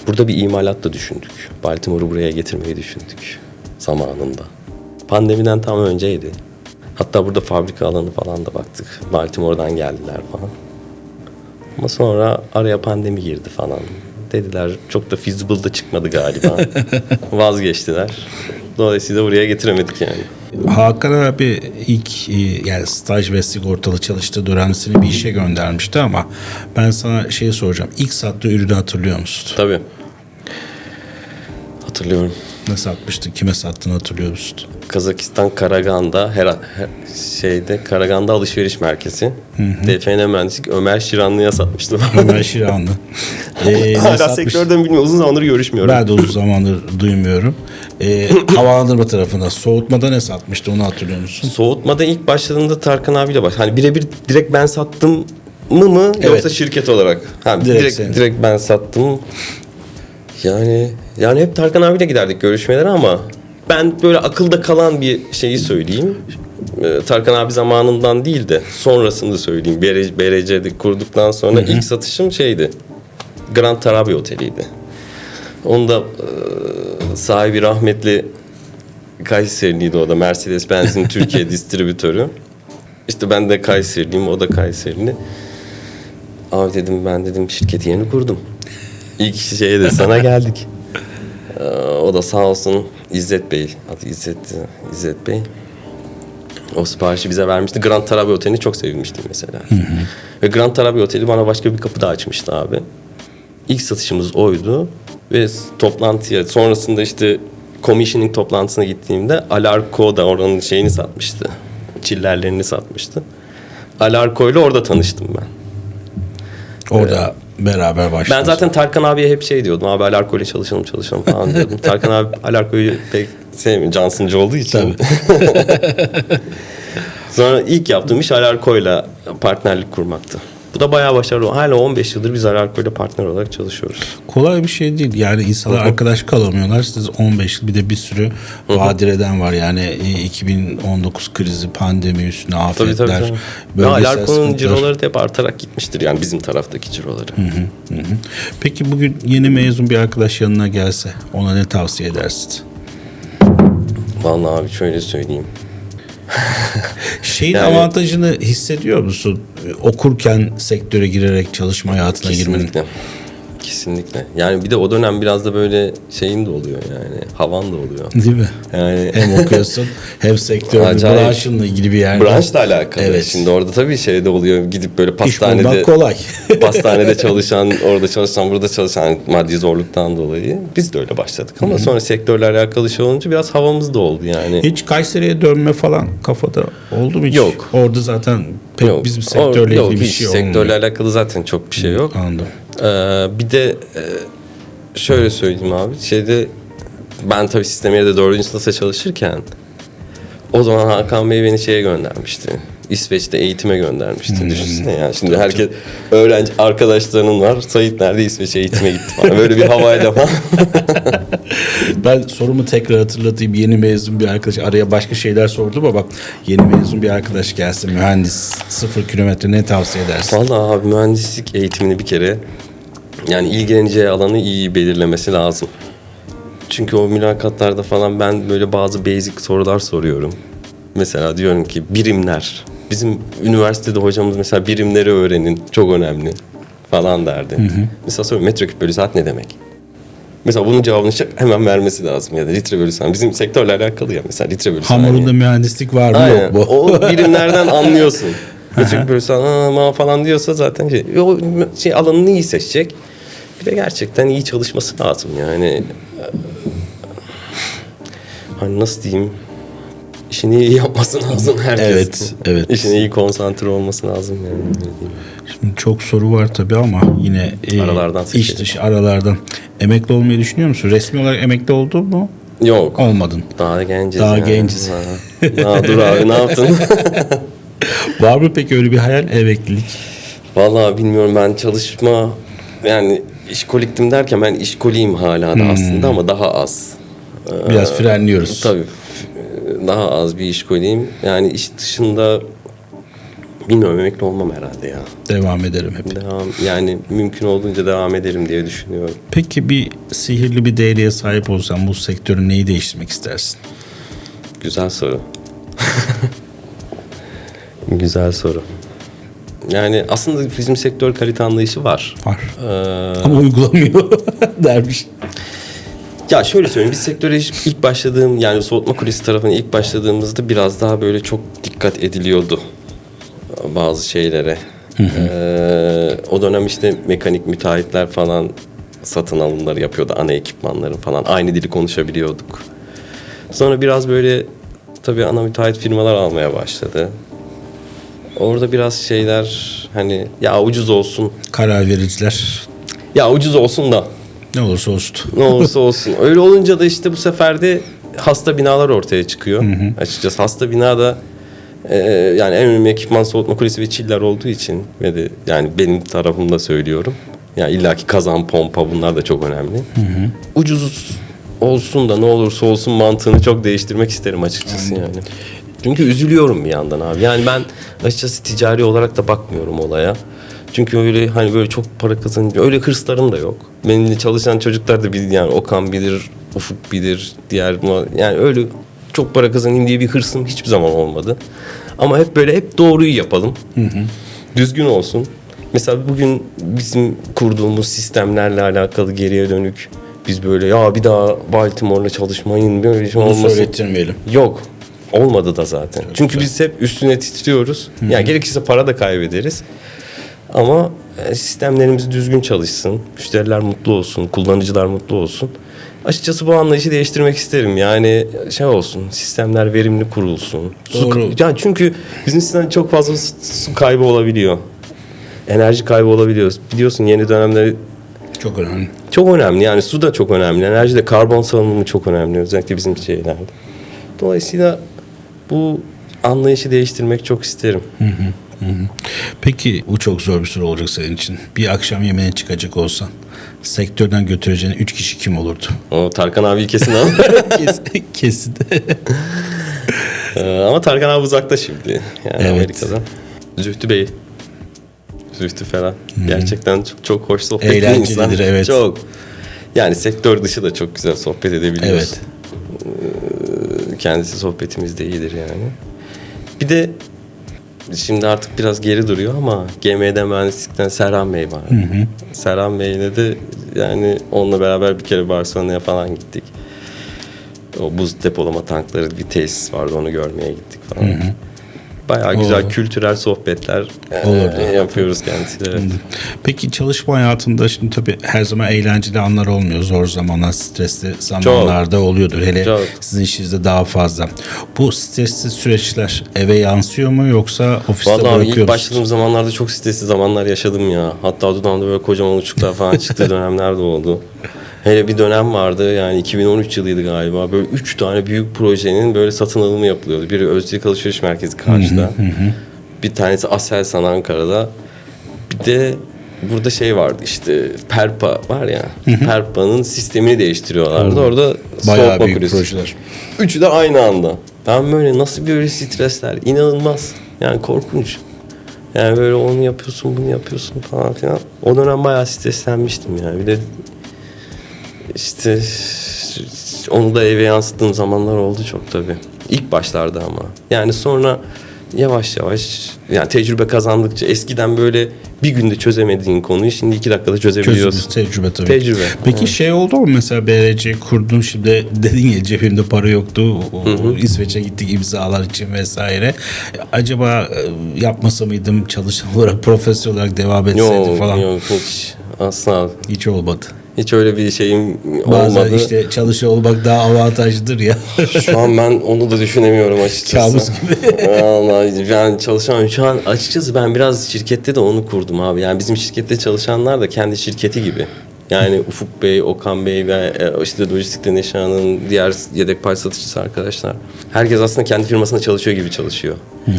B: Burada bir imalat da düşündük. Baltimore'u buraya getirmeyi düşündük zamanında. Pandemiden tam önceydi. Hatta burada fabrika alanı falan da baktık. Baltimore'dan geldiler falan. Ama sonra araya pandemi girdi falan. Dediler çok da feasible da çıkmadı galiba. Vazgeçtiler. Dolayısıyla buraya getiremedik yani.
A: Hakan abi ilk yani staj ve sigortalı çalıştığı dönemde seni bir işe göndermişti ama ben sana şey soracağım. İlk sattığı ürünü hatırlıyor musun?
B: Tabii. Hatırlıyorum.
A: Ne satmıştın? Kime sattığını hatırlıyor musun?
B: Kazakistan Karagan'da Karagan'da alışveriş merkezi. DFN Mühendislik Ömer Şiranlı'ya satmıştım.
A: Ömer Şiranlı.
B: Hala sektörden bilmiyorum. Uzun zamandır görüşmüyorum.
A: Ben de uzun zamandır duymuyorum. Havalandırma tarafında. Soğutmada ne satmıştı onu hatırlıyor musun?
B: Soğutmada ilk başladığımda Tarkan abiyle Hani birebir direkt ben sattım mı
A: Evet.
B: yoksa şirket olarak? Direkt ben sattım. Yani hep Tarkan abiyle giderdik görüşmelere ama ben böyle akılda kalan bir şeyi söyleyeyim. Tarkan abi zamanından değil de sonrasını söyleyeyim. BRC'de kurduktan sonra ilk satışım Grand Tarabi Oteli'ydi. Onda sahibi rahmetli Kayseriliydi o da. Mercedes-Benz'in Türkiye distribütörü. İşte ben de Kayseriliyim, o da Kayserili. Abi dedim, ben dedim şirketi yeni kurdum. İlk sana geldik. O da sağ olsun İzzet Bey. Adı İzzet Bey. O siparişi bize vermişti. Grand Tarabi Oteli'ni çok sevilmiştim mesela. Ve Grand Tarabi Oteli bana başka bir kapı da açmıştı abi. İlk satışımız oydu. Ve toplantıya sonrasında commissioning toplantısına gittiğimde Alarko da oranın şeyini satmıştı. Çillerlerini satmıştı. Alarko ile orada tanıştım ben.
A: Orada beraber başladık.
B: Ben zaten Tarkan abiye hep diyordum. Abi Alarko ile çalışalım falan diyordum. Tarkan abi Alarko'yu pek sevmiyor. Cansıncı olduğu için.
A: Tabii.
B: Sonra ilk yaptığım iş Alarko'yla partnerlik kurmaktı. Bu da bayağı başarılı. Hala 15 yıldır biz Alarko'yla partner olarak çalışıyoruz.
A: Kolay bir şey değil. Yani insanlar arkadaş kalamıyorlar. Siz 15 yıl, bir de bir sürü badireden var. Yani 2019 krizi, pandemi üstüne afetler.
B: Tabii. Alarko'nun ciroları da hep artarak gitmiştir. Yani bizim taraftaki ciroları.
A: Peki bugün yeni mezun bir arkadaş yanına gelse ona ne tavsiye edersin?
B: Vallahi abi şöyle söyleyeyim.
A: Şeyin avantajını hissediyor musun? Okurken sektöre girerek çalışma hayatına girmenin.
B: Kesinlikle. Yani bir de o dönem biraz da böyle şeyin de oluyor yani. Havan da oluyor.
A: Değil mi?
B: Yani
A: hem okuyorsun hem sektörün branşınla ilgili bir yerde.
B: Branşla alakalı.
A: Evet.
B: Şimdi orada tabii de oluyor. Gidip böyle pastanede.
A: İş bulmak kolay.
B: Pastanede çalışan, orada çalışan, burada çalışan maddi zorluktan dolayı. Biz de öyle başladık. Ama sonra sektörle alakalı şey olunca biraz havamız da oldu yani.
A: Hiç Kayseri'ye dönme falan kafada oldu mu hiç?
B: Yok.
A: Orada zaten pek bizim sektörle ilgili bir şey olmuyor.
B: Sektörle alakalı zaten çok bir şey yok.
A: Anladım.
B: Bir de şöyle söyleyeyim abi. Ben tabii sistemiyede 4. sınıfta çalışırken o zaman Hakan Bey beni göndermişti. İsveç'te eğitime göndermişti. Düşünsene yani. Şimdi herkes öğrenci arkadaşlarının var. Sait nerede? İsveç'e eğitime gitti falan. Böyle bir havayla falan.
A: Ben sorumu tekrar hatırlatayım. Yeni mezun bir arkadaş, araya başka şeyler sordum ama bak, yeni mezun bir arkadaş gelsin, mühendis, 0 kilometre, ne tavsiye edersin?
B: Vallahi abi mühendislik eğitimini bir kere yani ilgileneceği alanı iyi belirlemesi lazım. Çünkü o mülakatlarda falan ben böyle bazı basic sorular soruyorum. Mesela diyorum ki birimler. Bizim üniversitede hocamız mesela birimleri öğrenin. Çok önemli falan derdi. Mesela soruyorum metreküp bölü saat ne demek? Mesela bunun cevabını hemen vermesi lazım ya da litre bölü saniye. Bizim sektörle alakalı ya mesela litre bölü saniye.
A: Hamurunda mühendislik var mı?
B: Aynen.
A: Yok mu?
B: O birimlerden anlıyorsun. Metreküp bölü saniye falan diyorsa zaten alanını iyi seçecek. Bir de gerçekten iyi çalışması lazım yani. Hani nasıl diyeyim? İşini iyi yapması lazım herkes.
A: Evet, evet.
B: İşine iyi konsantre olması lazım yani.
A: Şimdi çok soru var tabii ama yine
B: Aralardan
A: iş
B: seçelim.
A: dışı aralardan. Emekli olmayı düşünüyor musun? Resmi olarak emekli oldun mu?
B: Yok.
A: Olmadın.
B: Daha genciz.
A: Daha
B: yani.
A: genciz.
B: Dur abi ne yaptın?
A: Var mı peki öyle bir hayal, emeklilik?
B: Vallahi bilmiyorum, ben çalışma yani işkoliktim derken ben işkoliyim hala da aslında ama daha az.
A: Biraz frenliyoruz.
B: Tabii daha az bir işkoliyim. Yani iş dışında bilmiyorum, emekli olmam herhalde ya.
A: Devam ederim hep.
B: Yani mümkün olduğunca devam ederim diye düşünüyorum.
A: Peki bir sihirli bir değneğe sahip olsan bu sektörün neyi değiştirmek istersin?
B: Güzel soru. Güzel soru. Yani aslında bizim sektör kalite anlayışı var.
A: Var. Ama uygulamıyor dermiş.
B: Ya şöyle söyleyeyim, biz sektöre ilk başladığım, yani soğutma kulesi tarafına ilk başladığımızda biraz daha böyle çok dikkat ediliyordu bazı şeylere. O dönem işte mekanik müteahhitler falan satın alımları yapıyordu, ana ekipmanların falan. Aynı dili konuşabiliyorduk. Sonra biraz böyle tabii ana müteahhit firmalar almaya başladı. Orada biraz şeyler hani ya ucuz olsun.
A: Karar vericiler.
B: Ya ucuz olsun da.
A: Ne olursa olsun.
B: Ne olursa olsun. Öyle olunca da işte bu sefer de hasta binalar ortaya çıkıyor. Açıkçası hasta binada yani en önemli ekipman soğutma kulesi ve çiller olduğu için ve de yani benim tarafımda söylüyorum. Yani illaki kazan, pompa, bunlar da çok önemli. Ucuz olsun da ne olursa olsun mantığını çok değiştirmek isterim açıkçası yani. Çünkü üzülüyorum bir yandan abi. Yani ben açıkçası ticari olarak da bakmıyorum olaya. Çünkü öyle hani böyle çok para kazanınca öyle hırslarım da yok. Benimle çalışan çocuklar da bilir, yani Okan bilir, Ufuk bilir, yani öyle çok para kazanayım diye bir hırsım hiçbir zaman olmadı. Ama hep böyle hep doğruyu yapalım. Düzgün olsun. Mesela bugün bizim kurduğumuz sistemlerle alakalı geriye dönük biz böyle ya bir daha Baltimore'la çalışmayın, böyle şey olmasın.
A: Bunu söylettirmeyelim.
B: Yok. Olmadı da zaten. Çünkü biz hep üstüne titriyoruz. Yani gerekirse para da kaybederiz. Ama sistemlerimiz düzgün çalışsın. Müşteriler mutlu olsun. Kullanıcılar mutlu olsun. Açıkçası bu anlayışı değiştirmek isterim. Yani şey olsun. Sistemler verimli kurulsun.
A: Doğru.
B: Yani çünkü bizim sistemde çok fazla su kaybı olabiliyor. Enerji kaybı olabiliyor. Biliyorsun yeni dönemde
A: Çok önemli.
B: çok önemli. Yani su da çok önemli. Enerji de, karbon salınımı çok önemli. Özellikle bizim şeylerde. Dolayısıyla bu anlayışı değiştirmek çok isterim.
A: Peki bu çok zor bir soru olacak senin için. Bir akşam yemeğine çıkacak olsan sektörden götüreceğin 3 kişi kim olurdu?
B: O Tarkan abi kesin al.
A: Kesin.
B: Ama Tarkan abi uzakta şimdi. Yani
A: Evet.
B: Amerika'da. Zühtü Bey. Zühtü falan. Gerçekten çok, çok hoş sohbet bir
A: Eğlencelidir,
B: insan.
A: evet.
B: Çok. Yani sektör dışı da çok güzel sohbet edebiliyoruz.
A: Evet.
B: Kendisi sohbetimizde iyidir yani. Bir de şimdi artık biraz geri duruyor ama GM'den mühendislikten Serhan Bey var. Serhan Bey'le de yani onunla beraber bir kere Barcelona'ya falan gittik. O buz depolama tankları bir tesis vardı, onu görmeye gittik falan. Bayağı güzel kültürel sohbetler yapıyoruz kendisiyle. Evet.
A: Peki çalışma hayatında şimdi tabii her zaman eğlenceli anlar olmuyor. Zor zamanlar, stresli zamanlarda oluyordur. Hele
B: Çok.
A: sizin işinizde daha fazla. Bu stresli süreçler eve yansıyor mu yoksa ofiste
B: Vallahi
A: bırakıyor
B: ilk
A: musunuz?
B: başladığım zamanlarda çok stresli zamanlar yaşadım ya. Hatta dudağımda böyle kocaman uçuklar falan çıktığı dönemler de oldu. Hele bir dönem vardı, yani 2013 yılıydı galiba. Böyle 3 tane büyük projenin böyle satın alımı yapılıyordu. Biri Öztürk Alışveriş Merkezi karşıda. Bir tanesi Aselsan Ankara'da. Bir de burada şey vardı işte, Perpa var ya. Perpa'nın sistemini değiştiriyorlardı. Orada
A: Bayağı
B: soğutma
A: büyük
B: kulesi.
A: projeler.
B: Üçü de aynı anda. Ben böyle nasıl böyle stresler, inanılmaz. Yani korkunç. Yani böyle onu yapıyorsun, bunu yapıyorsun falan filan. O dönem bayağı streslenmiştim yani. Bir de İşte onu da eve yansıttığım zamanlar oldu çok tabii. İlk başlarda ama. Yani sonra yavaş yavaş yani tecrübe kazandıkça eskiden böyle bir günde çözemediğin konuyu şimdi 2 dakikada çözebiliyorsun.
A: Tecrübe tabii.
B: Tecrübe.
A: Peki şey oldu mu mesela BRC kurdun şimdi dedin ya cebimde para yoktu. İsveç'e gittik imzalar için vesaire. Acaba yapmasa mıydım çalışan olarak profesyonel olarak devam etseydim falan?
B: Yok hiç asla.
A: Hiç olmadı.
B: Hiç öyle bir şeyim
A: Bazen
B: olmadı.
A: işte çalışıyor olmak daha avantajlıdır ya.
B: Şu an ben onu da düşünemiyorum açıkçası.
A: Kabus gibi.
B: Vallahi ben çalışamıyorum. Şu an açıkçası ben biraz şirkette de onu kurdum abi. Yani bizim şirkette çalışanlar da kendi şirketi gibi. Yani Ufuk Bey, Okan Bey ve işte Lojistik'te Neşan'ın diğer yedek parça satıcısı arkadaşlar. Herkes aslında kendi firmasında çalışıyor gibi çalışıyor.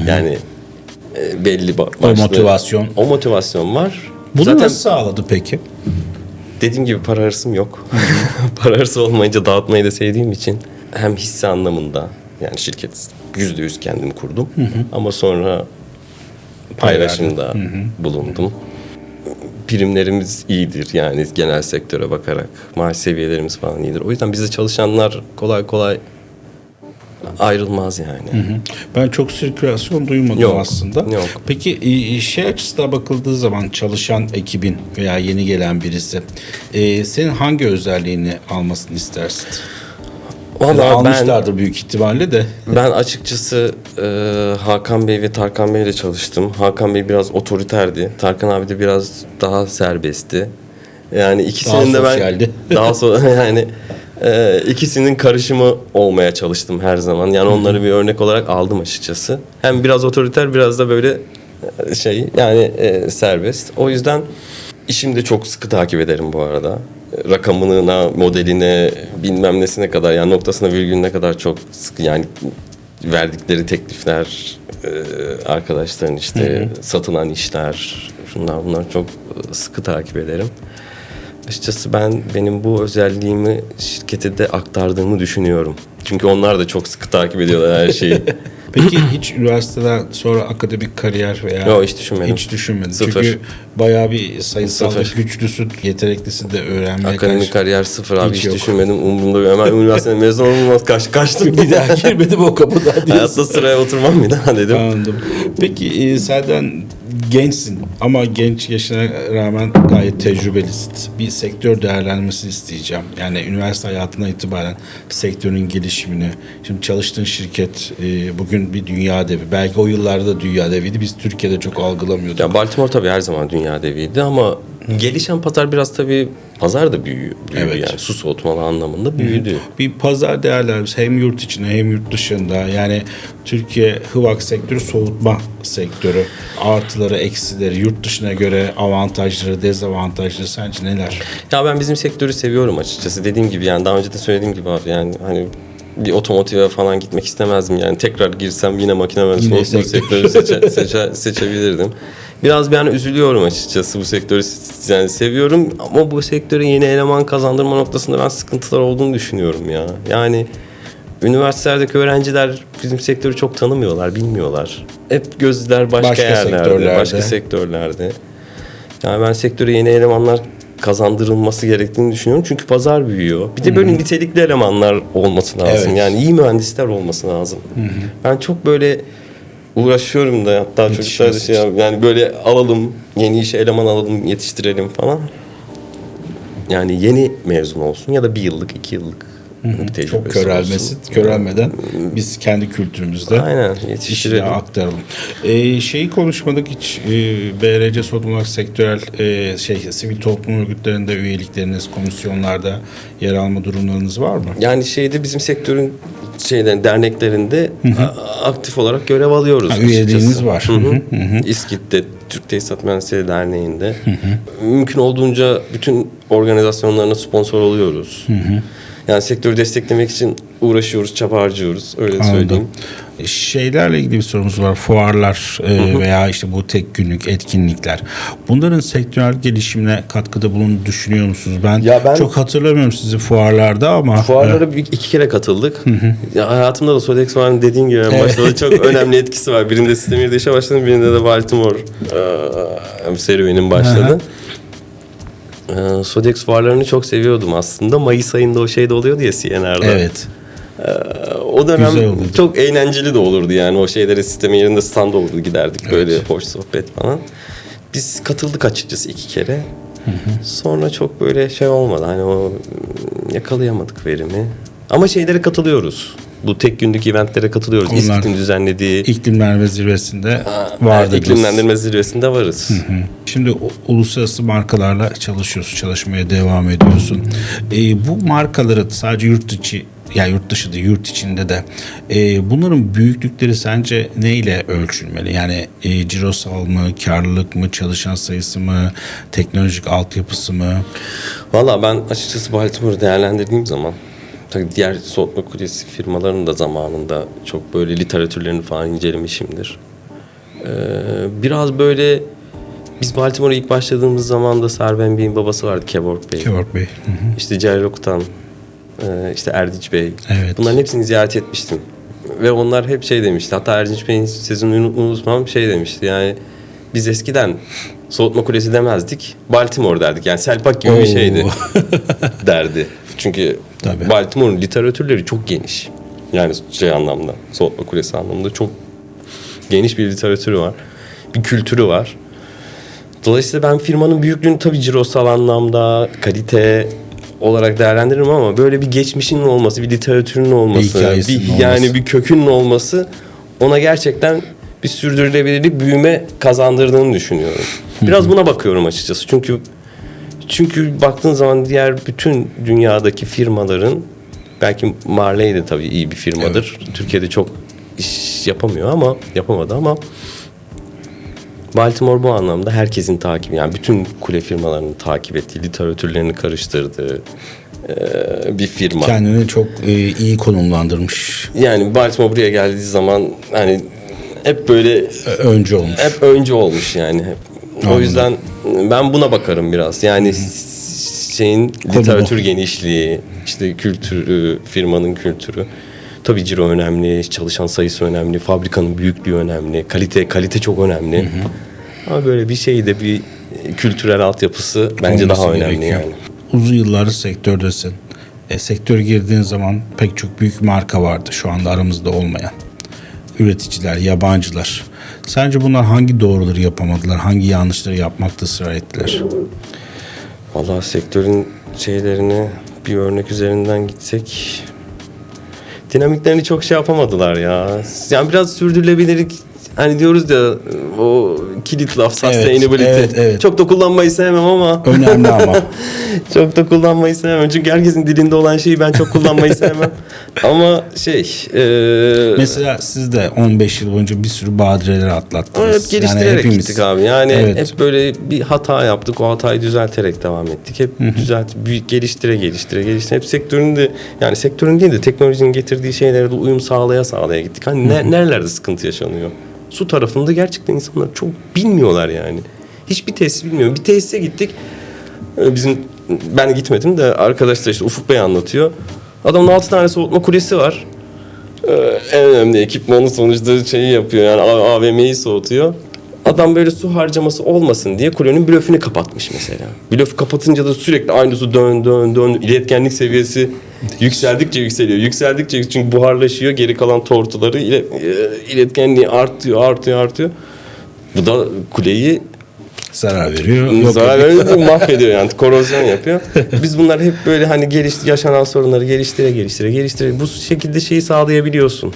B: Yani belli başlı.
A: O motivasyon.
B: O motivasyon var.
A: Bunu
B: Zaten
A: nasıl sağladı peki?
B: dediğim gibi para hırsım yok. Para hırsı olmayınca dağıtmayı da sevdiğim için hem hisse anlamında yani şirket %100 kendim kurdum. Ama sonra paylaşımda bulundum. Primlerimiz iyidir yani genel sektöre bakarak. Maaş seviyelerimiz falan iyidir. O yüzden bizde çalışanlar kolay kolay ayrılmaz yani.
A: Ben çok sirkülasyon duymadım
B: Yok,
A: aslında.
B: yok.
A: Peki şey açısından bakıldığı zaman çalışan ekibin veya yeni gelen birisi senin hangi özelliğini almasını istersin?
B: Vallahi
A: almışlardır büyük ihtimalle de.
B: Ben açıkçası Hakan Bey ve Tarkan Bey ile çalıştım. Hakan Bey biraz otoriterdi. Tarkan abi de biraz daha serbestti. Yani ikisinin de ben daha sonra yani ikisinin karışımı olmaya çalıştım her zaman. Yani onları bir örnek olarak aldım açıkçası. Hem biraz otoriter biraz da böyle şey yani serbest. O yüzden işimi de çok sıkı takip ederim bu arada. Rakamına, modeline, bilmem nesine kadar yani noktasına virgülüne kadar çok sıkı yani verdikleri teklifler, arkadaşların işte satılan işler, şunlar bunlar çok sıkı takip ederim. Açıkçası benim bu özelliğimi şirkete de aktardığımı düşünüyorum. Çünkü onlar da çok sıkı takip ediyorlar her şeyi.
A: Peki hiç üniversiteden sonra akademik kariyer veya
B: Yok, hiç düşünmedim.
A: Hiç düşünmedim.
B: Sıfır.
A: Çünkü bayağı bir sayısal
B: Sıfır.
A: güçlüsün, yeteneklisin de öğrenmeye
B: Akademik kariyer sıfır abi hiç
A: yok.
B: düşünmedim. Umurumda hemen üniversiteden mezun olmam kaçtım.
A: Bir daha girmedim o kapıdan diyorsun.
B: Hayatta sıraya oturmam bir daha dedim.
A: Anladım. Peki senden gençsin ama genç yaşına rağmen gayet tecrübelisin. Bir sektör değerlendirmesini isteyeceğim. Yani üniversite hayatına itibaren sektörün gelişimini. Şimdi çalıştığın şirket bugün bir dünya devi. Belki o yıllarda dünya deviydi. Biz Türkiye'de çok algılamıyorduk.
B: Ya Baltimore tabii her zaman dünya deviydi ama gelişen pazar biraz tabii pazar da büyüdü
A: Evet.
B: yani su soğutmalı anlamında büyüdü.
A: Bir pazar değerlendirmesi hem yurt içinde hem yurt dışında. Yani Türkiye HVAC sektörü soğutma sektörü. Artıları, eksileri, yurt dışına göre avantajları, dezavantajları sence neler?
B: Ya ben bizim sektörü seviyorum açıkçası. Dediğim gibi yani daha önce de söylediğim gibi abi yani hani bir otomotive falan gitmek istemezdim yani tekrar girsem yine makine mühendisliği sektörü seçebilirdim. Biraz ben üzülüyorum açıkçası bu sektörü yani seviyorum ama bu sektöre yeni eleman kazandırma noktasında ben sıkıntılar olduğunu düşünüyorum ya. Yani üniversitelerdeki öğrenciler bizim sektörü çok tanımıyorlar, bilmiyorlar. Hep gözler başka yerlerde, başka sektörlerde. Yani ben sektöre yeni elemanlar kazandırılması gerektiğini düşünüyorum. Çünkü pazar büyüyor. Bir de böyle nitelikli elemanlar olması lazım.
A: Evet.
B: Yani iyi mühendisler olması lazım. Ben çok böyle uğraşıyorum da hatta çocuklar da yani böyle alalım, yeni işe eleman alalım, yetiştirelim falan. Yani yeni mezun olsun ya da 1 yıllık, 2 yıllık bir tecrübesi
A: çok körelmesin, körelmeden biz kendi kültürümüzde
B: aynen yetiştirelim.
A: Aktaralım. Şeyi konuşmadık hiç BRC Sodumlak sektörel sivil toplum örgütlerinde üyelikleriniz, komisyonlarda yer alma durumlarınız var mı?
B: Yani bizim sektörün derneklerinde aktif olarak görev alıyoruz.
A: Üyeliğiniz var.
B: İSKİT'te, Türk Tesisat Mühendisleri Derneği'nde. Mümkün olduğunca bütün organizasyonlarına sponsor oluyoruz. Yani sektörü desteklemek için uğraşıyoruz, çaba harcıyoruz. Öyle söyleyeyim.
A: Şeylerle ilgili bir sorumuz var. Fuarlar veya işte bu tek günlük etkinlikler. Bunların sektörel gelişimine katkıda bulunduğunu düşünüyor musunuz? Ben çok hatırlamıyorum sizi fuarlarda ama.
B: Fuarlara 2 kere katıldık. Ya hayatımda da Sodex Fuarı'nın dediğin gibi başta çok önemli etkisi var. Birinde Sistemir'de işe başladım, birinde de Baltimore serüvenim başladı. Sodex fuarlarını çok seviyordum aslında. Mayıs ayında o şey de oluyordu ya CNR'da.
A: Evet.
B: O dönem çok eğlenceli de olurdu yani. O şeylere, sistemin yerinde stand olurdu, giderdik. Evet. Böyle hoş sohbet falan. Biz katıldık açıkçası 2 kere. Sonra çok böyle şey olmadı. Hani o yakalayamadık verimi. Ama şeylere katılıyoruz. Bu tek günlük eventlere katılıyoruz. İSKİ'nin düzenlediği.
A: İklimlendirme Zirvesi'nde vardı.
B: İklimlendirme Zirvesi'nde varız.
A: Şimdi uluslararası markalarla çalışıyorsun, çalışmaya devam ediyorsun. Bu markaları sadece yurt içi, yani yurt dışı değil, yurt içinde de bunların büyüklükleri sence neyle ölçülmeli? Yani cirosal mı, karlılık mı, çalışan sayısı mı, teknolojik altyapısı mı?
B: Valla ben açıkçası Baltimore'u değerlendirdiğim zaman, tabii diğer soğutma kulesi firmalarının da zamanında çok böyle literatürlerini falan incelemişimdir. Biraz böyle biz Baltimore'a ilk başladığımız zaman da Serben Bey'in babası vardı, Kevork Bey.
A: Kevork Bey.
B: İşte Celal Okutan, işte Erdinç Bey.
A: Evet.
B: Bunların hepsini ziyaret etmiştim. Ve onlar hep şey demişti. Hatta Erdinç Bey'in sözünü unutmam, şey demişti. Yani biz eskiden soğutma kulesi demezdik, Baltimore derdik. Yani Selpak gibi bir şeydi derdi. Çünkü tabii, Baltimore'un literatürleri çok geniş. Yani şey anlamda, soğutma kulesi anlamında çok geniş bir literatürü var. Bir kültürü var. Dolayısıyla ben firmanın büyüklüğünü tabii cirosal anlamda, kalite olarak değerlendiririm ama böyle bir geçmişinin olması, bir literatürünün olması, yani bir kökünün olması ona gerçekten bir sürdürülebilirlik, büyüme kazandırdığını düşünüyorum. Biraz buna bakıyorum açıkçası. Çünkü baktığın zaman diğer bütün dünyadaki firmaların, belki Marley de tabii iyi bir firmadır. Evet. Türkiye'de çok iş yapamadı ama Baltimore bu anlamda herkesin takibi, yani bütün kule firmalarının takip ettiği, literatürlerini karıştırdığı bir firma.
A: Kendini çok iyi konumlandırmış.
B: Yani Baltimore buraya geldiği zaman hani hep böyle öncü olmuş yani. Anladım. O yüzden ben buna bakarım biraz. Yani şeyin literatür genişliği, işte kültürü, firmanın kültürü. Tabii ciro önemli, çalışan sayısı önemli, fabrikanın büyüklüğü önemli, kalite çok önemli. Ama böyle bir şeyde bir kültürel altyapısı bence daha önemli yani.
A: Uzun yıllardır sektördesin. Sektöre girdiğin zaman pek çok büyük marka vardı şu anda aramızda olmayan. Üreticiler, yabancılar. Sence bunlar hangi doğruları yapamadılar, hangi yanlışları yapmakta ısrar ettiler?
B: Vallahi sektörün şeylerini bir örnek üzerinden gitsek, dinamiklerini çok şey yapamadılar ya. Yani biraz sürdürülebilirlik, hani diyoruz ya, o kilit laf, sustainability. Evet. Çok da kullanmayı sevmem ama.
A: Önemli ama.
B: Çok da kullanmayı sevmem. Çünkü herkesin dilinde olan şeyi ben çok kullanmayı sevmem. Ama
A: mesela siz de 15 yıl boyunca bir sürü badireler atlattınız.
B: Hep geliştirerek gittik abi. Yani hep böyle bir hata yaptık. O hatayı düzelterek devam ettik. Hep geliştire. Hep sektörün değil de teknolojinin getirdiği şeylere de uyum sağlaya gittik. Hani nerelerde sıkıntı yaşanıyor? Su tarafında gerçekten insanlar çok bilmiyorlar yani. Hiçbir tesis bilmiyor. Bir tesise gittik. Ben gitmedim de arkadaşlar, işte Ufuk Bey anlatıyor. Adamın 6 tane soğutma kulesi var. En önemli ekipmanı sonuçta şeyi yapıyor, yani AVM'yi soğutuyor. Adam böyle su harcaması olmasın diye kulenin blöfünü kapatmış mesela. Blöfü kapatınca da sürekli aynı su dön. İletkenlik seviyesi yükseldikçe yükseliyor. Çünkü buharlaşıyor. Geri kalan tortuları iletkenliği artıyor. Bu da kuleyi
A: zarar veriyor.
B: Mahvediyor yani. Korozyon yapıyor. Biz bunlar hep böyle hani yaşanan sorunları geliştire. Bu şekilde şeyi sağlayabiliyorsun.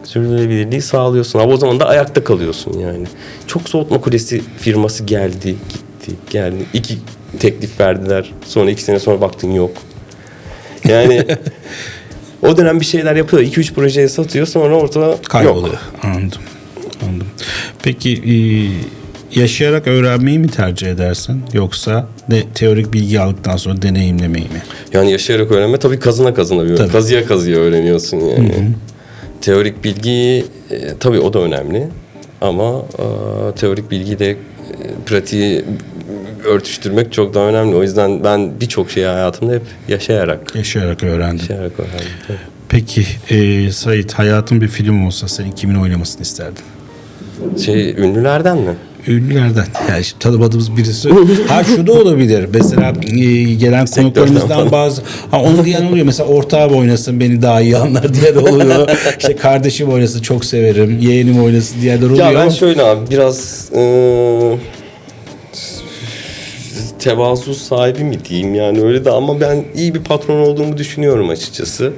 B: Sürdürülebilirliği sağlıyorsun. Ama o zaman da ayakta kalıyorsun yani. Çok soğutma kulesi firması geldi. 2 teklif verdiler. Sonra 2 sene sonra baktın yok. Yani o dönem bir şeyler yapıyor. 2-3 projeye satıyor. Sonra ortada
A: kayboluyor.
B: Yok.
A: Anladım. Peki yaşayarak öğrenmeyi mi tercih edersin? Yoksa teorik bilgi aldıktan sonra deneyimlemeyi mi?
B: Yani yaşayarak öğrenme tabii kazına bir kazıya öğreniyorsun yani. Teorik bilgi tabii o da önemli. Ama teorik bilgiyle pratiği örtüştürmek çok daha önemli. O yüzden ben birçok şeyi hayatımda hep yaşayarak öğrendim.
A: Peki Sait, hayatın bir film olsa senin kimin oynamasını isterdin?
B: Ünlülerden mi?
A: Ünlülerden. Yani şimdi tanımadığımız birisi. Ha şu da olabilir. Mesela gelen konuklarımızdan bazı. Ha onu diyen oluyor. Mesela ortağım oynasın beni daha iyi anlar diyen oluyor. İşte kardeşim oynasın çok severim. Yeğenim oynasın diyenler oluyor.
B: Ya ben şöyle abi biraz tevazu sahibi mi diyeyim yani öyle de, ama ben iyi bir patron olduğumu düşünüyorum açıkçası.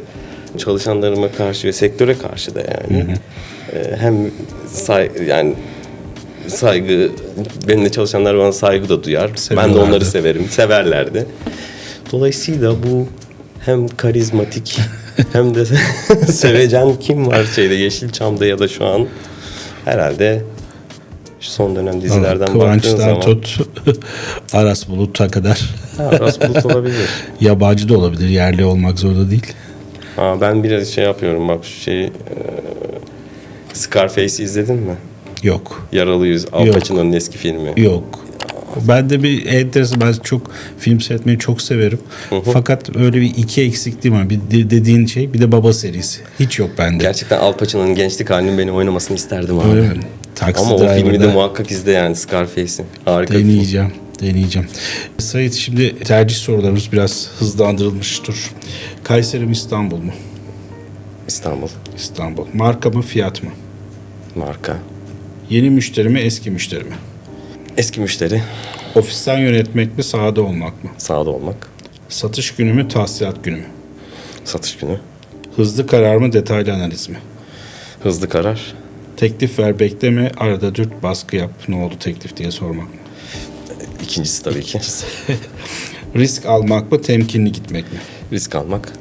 B: Çalışanlarıma karşı ve sektöre karşı da yani. Hem yani saygı, benimle çalışanlar bana saygı da duyar. Ben de onları severim, severler de. Dolayısıyla bu hem karizmatik hem de sevecen kim var Yeşilçam'da ya da şu an herhalde şu son dönem dizilerden baktığın zaman.
A: Kıvanç'tan tut Aras Bulut'a kadar.
B: Aras Bulut olabilir.
A: Yabancı da olabilir, yerli olmak zorunda değil.
B: Ben biraz yapıyorum bak şu Scarface'i izledin mi?
A: Yok.
B: Yaralı Yüz, Al Pacino'nun eski filmi.
A: Yok. Ben de bir enteresan, ben çok film seyretmeyi çok severim. Fakat öyle bir iki eksikliğim var. Bir dediğin şey, bir de Baba serisi. Hiç yok bende.
B: Gerçekten Al Pacino'nun gençlik halinin beni oynamasını isterdim abi.
A: Öyle mi?
B: Ama o filmi de muhakkak izle yani, Scarface'i. Harika.
A: Deneyeceğim. Sait, şimdi tercih sorularımız biraz hızlandırılmıştır. Kayseri mi İstanbul mu? İstanbul. Marka mı fiyat mı?
B: Marka.
A: Yeni müşteri mi eski müşteri mi?
B: Eski müşteri.
A: Ofisten yönetmek mi sahada olmak mı?
B: Sahada olmak.
A: Satış günü mü tahsilat günü mü?
B: Satış günü.
A: Hızlı karar mı detaylı analiz mi?
B: Hızlı karar.
A: Teklif ver bekleme, arada dürt baskı yap. Ne oldu teklif diye sormak mı?
B: İkincisi tabii ki.
A: Risk almak mı temkinli gitmek mi?
B: Risk almak.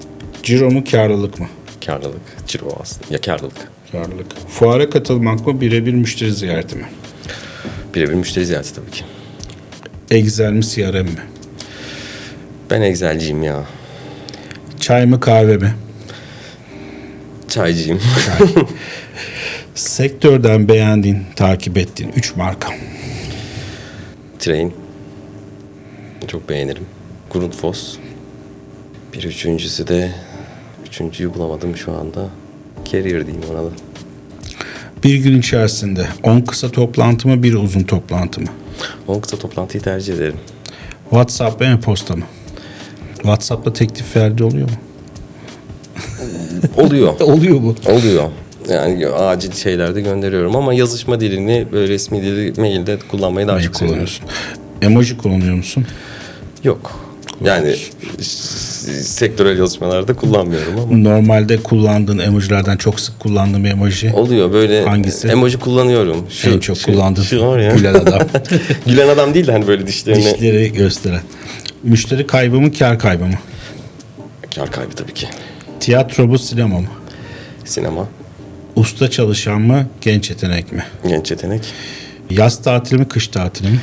A: Ciro mu karlılık mı?
B: Karlılık. Ciro aslında. Ya karlılık.
A: Karlılık. Fuara katılmak mı birebir müşteri ziyareti mi?
B: Birebir müşteri ziyareti tabii ki.
A: Excel mi CRM mi?
B: Ben Excel'ciyim ya.
A: Çay mı kahve mi?
B: Çaycıyım.
A: Çay. Sektörden beğendiğin, takip ettiğin 3 marka.
B: Train. Çok beğenirim. Grundfos. Bir üçüncüsü de, üçüncüyü bulamadım şu anda. Carrier diyeyim ona da.
A: Bir gün içerisinde 10 kısa toplantı mı, bir uzun toplantı mı?
B: 10 kısa toplantıyı tercih ederim.
A: WhatsApp mı, posta mı? WhatsApp'ta teklif verdi oluyor mu?
B: Oluyor.
A: Oluyor mu?
B: Oluyor. Yani acil şeylerde gönderiyorum ama yazışma dilini, böyle resmi dili mailde kullanmayı daha çok seviyorum.
A: Emoji kullanıyor musun?
B: Yok. Yani sektörel yazışmalarda kullanmıyorum ama.
A: Normalde kullandığın emojilerden çok sık kullandığın bir emoji.
B: Oluyor böyle.
A: Hangisi?
B: Emoji kullanıyorum.
A: En çok kullandığın.
B: Şu var ya.
A: Gülen adam.
B: Gülen adam değil de hani böyle
A: dişleri gösteren. Müşteri kaybı mı, kar kaybı mı?
B: Kar kaybı tabii ki.
A: Tiyatro mu, sinema mı?
B: Sinema.
A: Usta çalışan mı, genç yetenek mi?
B: Genç yetenek.
A: Yaz tatili mi, kış tatili mi?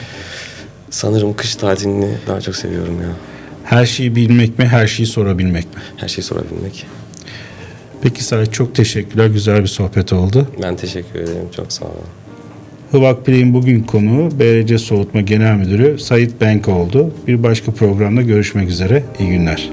B: Sanırım kış tatilini daha çok seviyorum ya.
A: Her şeyi bilmek mi, her şeyi sorabilmek mi?
B: Her şeyi sorabilmek.
A: Peki Sait, çok teşekkürler. Güzel bir sohbet oldu.
B: Ben teşekkür ederim. Çok sağ olun.
A: Hıvak Play'in bugün konuğu BRC Soğutma Genel Müdürü Sait Benk oldu. Bir başka programda görüşmek üzere. İyi günler.